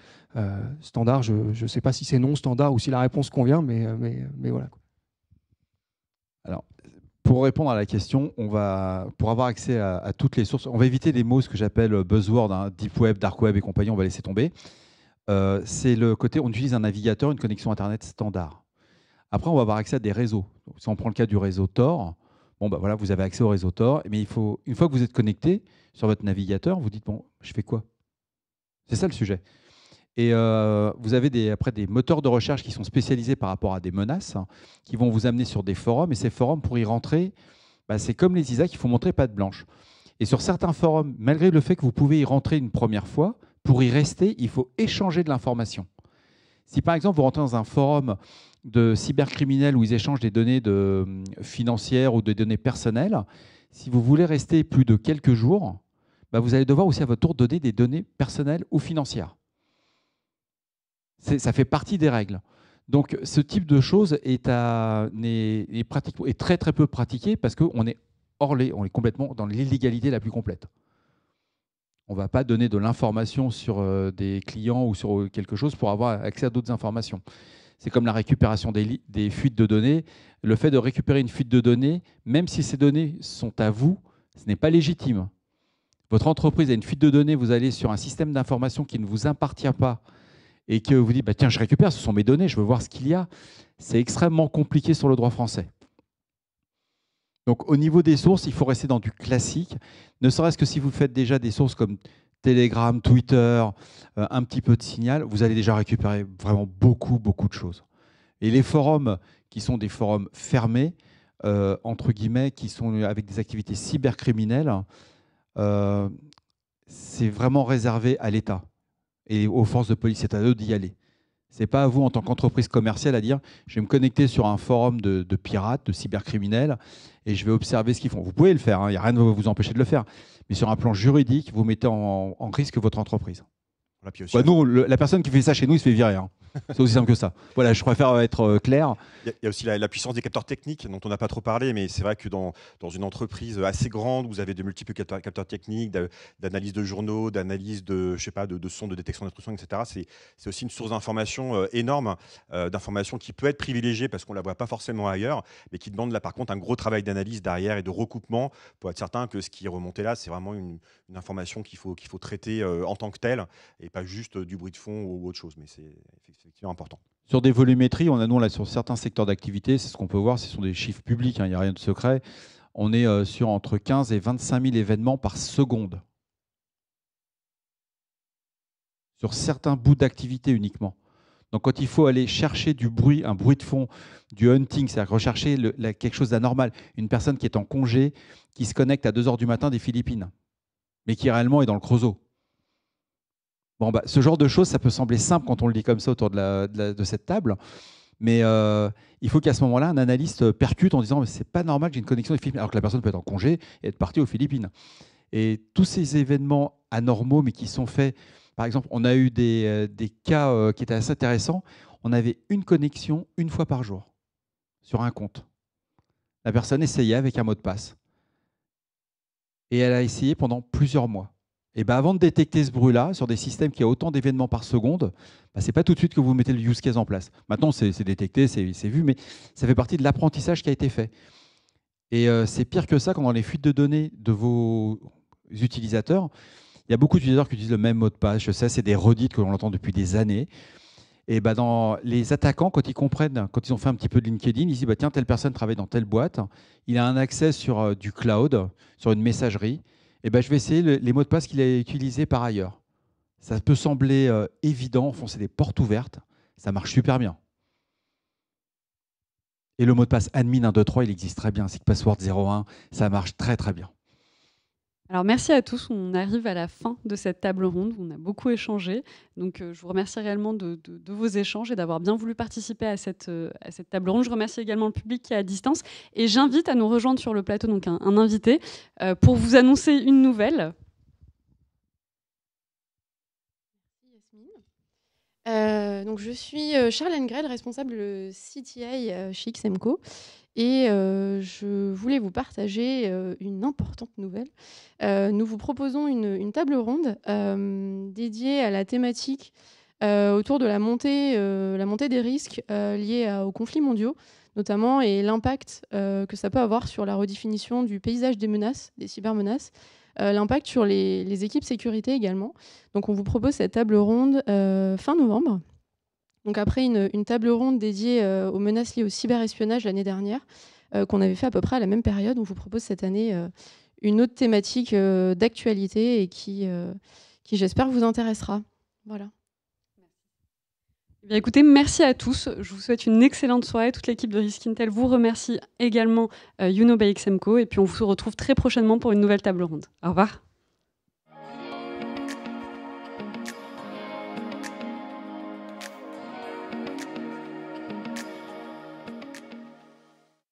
D: Standard, je ne sais pas si c'est non standard ou si la réponse convient, mais voilà.
C: Alors, pour répondre à la question, pour avoir accès à toutes les sources, on va éviter les mots, ce que j'appelle buzzword, deep web, dark web et compagnie, on va laisser tomber. C'est le côté, on utilise un navigateur, une connexion Internet standard. Après, on va avoir accès à des réseaux. Donc, si on prend le cas du réseau Tor, voilà, vous avez accès au réseau Tor, mais une fois que vous êtes connecté sur votre navigateur, vous dites, je fais quoi? C'est ça le sujet. Et vous avez après des moteurs de recherche qui sont spécialisés par rapport à des menaces, qui vont vous amener sur des forums, et ces forums, pour y rentrer, c'est comme les ISAC, il faut montrer patte blanche. Et sur certains forums, malgré le fait que vous pouvez y rentrer une première fois, pour y rester, il faut échanger de l'information. Si par exemple vous rentrez dans un forum de cybercriminels où ils échangent des données financières ou des données personnelles, si vous voulez rester plus de quelques jours, vous allez devoir aussi à votre tour donner des données personnelles ou financières. Ça fait partie des règles. Donc ce type de choses est très très peu pratiqué parce qu'on est on est complètement dans l'illégalité la plus complète. On ne va pas donner de l'information sur des clients ou sur quelque chose pour avoir accès à d'autres informations. C'est comme la récupération des fuites de données. Le fait de récupérer une fuite de données, même si ces données sont à vous, ce n'est pas légitime. Votre entreprise a une fuite de données, vous allez sur un système d'information qui ne vous appartient pas et que vous dites, tiens, je récupère, ce sont mes données, je veux voir ce qu'il y a. C'est extrêmement compliqué sur le droit français. Donc, au niveau des sources, il faut rester dans du classique, ne serait-ce que si vous faites déjà des sources comme Telegram, Twitter, un petit peu de Signal, vous allez déjà récupérer vraiment beaucoup, beaucoup de choses. Et les forums, qui sont des forums fermés, entre guillemets, qui sont avec des activités cybercriminelles, c'est vraiment réservé à l'État et aux forces de police. C'est à eux d'y aller. Ce n'est pas à vous, en tant qu'entreprise commerciale, à dire « je vais me connecter sur un forum de pirates, de cybercriminels, et je vais observer ce qu'ils font ». Vous pouvez le faire, il n'y a rien de vous empêcher de le faire. Mais sur un plan juridique, vous mettez en risque votre entreprise.
E: Voilà, puis aussi,
C: nous, la personne qui fait ça chez nous, il se fait virer. C'est aussi simple que ça. Voilà, je préfère être clair.
E: Il y a aussi la puissance des capteurs techniques dont on n'a pas trop parlé, mais c'est vrai que dans une entreprise assez grande, vous avez de multiples capteurs techniques, d'analyse de journaux, d'analyse de sons, de détection d'intrusion, etc. C'est aussi une source d'information énorme, d'information qui peut être privilégiée parce qu'on ne la voit pas forcément ailleurs, mais qui demande là par contre un gros travail d'analyse derrière et de recoupement pour être certain que ce qui est remonté là, c'est vraiment une information qu'il faut traiter en tant que telle et pas juste du bruit de fond ou autre chose. Mais c'est effectivement important.
C: Sur des volumétries, nous, là, sur certains secteurs d'activité, c'est ce qu'on peut voir, ce sont des chiffres publics, il n'y a rien de secret. On est sur entre 15 et 25 000 événements par seconde. Sur certains bouts d'activité uniquement. Donc quand il faut aller chercher du bruit, un bruit de fond, du hunting, c'est-à-dire rechercher quelque chose d'anormal, une personne qui est en congé, qui se connecte à 2 h du matin des Philippines, mais qui réellement est dans le Creusot. Ce genre de choses, ça peut sembler simple quand on le dit comme ça autour de cette table, mais il faut qu'à ce moment-là, un analyste percute en disant « c'est pas normal que j'ai une connexion des Philippines », alors que la personne peut être en congé et être partie aux Philippines. Et tous ces événements anormaux, mais qui sont faits, par exemple, on a eu des cas qui étaient assez intéressants, on avait une connexion une fois par jour sur un compte. La personne essayait avec un mot de passe. Et elle a essayé pendant plusieurs mois. Et avant de détecter ce bruit-là, sur des systèmes qui ont autant d'événements par seconde, ce n'est pas tout de suite que vous mettez le use case en place. Maintenant, c'est détecté, c'est vu, mais ça fait partie de l'apprentissage qui a été fait. Et c'est pire que ça quand dans les fuites de données de vos utilisateurs, il y a beaucoup d'utilisateurs qui utilisent le même mot de passe. Je sais, c'est des redites que l'on entend depuis des années. Et dans les attaquants, quand ils comprennent, quand ils ont fait un petit peu de LinkedIn, ils disent tiens, telle personne travaille dans telle boîte, il a un accès sur du cloud, sur une messagerie. Je vais essayer les mots de passe qu'il a utilisés par ailleurs. Ça peut sembler évident, c'est des portes ouvertes, ça marche super bien. Et le mot de passe admin 123, il existe très bien, c'est que password 01, ça marche très très bien.
A: Alors merci à tous, on arrive à la fin de cette table ronde, on a beaucoup échangé, donc je vous remercie réellement de vos échanges et d'avoir bien voulu participer à cette table ronde. Je remercie également le public qui est à distance et j'invite à nous rejoindre sur le plateau donc un invité pour vous annoncer une nouvelle.
H: Donc je suis Charlène Grel, responsable CTI chez XMCO. Et je voulais vous partager une importante nouvelle. Nous vous proposons une table ronde dédiée à la thématique autour de la montée des risques liés aux conflits mondiaux, notamment, et l'impact que ça peut avoir sur la redéfinition du paysage des menaces, des cybermenaces, l'impact sur les équipes sécurité également. Donc on vous propose cette table ronde fin novembre. Donc après une table ronde dédiée aux menaces liées au cyberespionnage l'année dernière, qu'on avait fait à peu près à la même période, on vous propose cette année une autre thématique d'actualité et qui j'espère vous intéressera. Voilà.
A: Eh bien, écoutez, merci à tous. Je vous souhaite une excellente soirée. Toute l'équipe de Risk Intel vous remercie également, by XMCO. Et puis on vous retrouve très prochainement pour une nouvelle table ronde. Au revoir.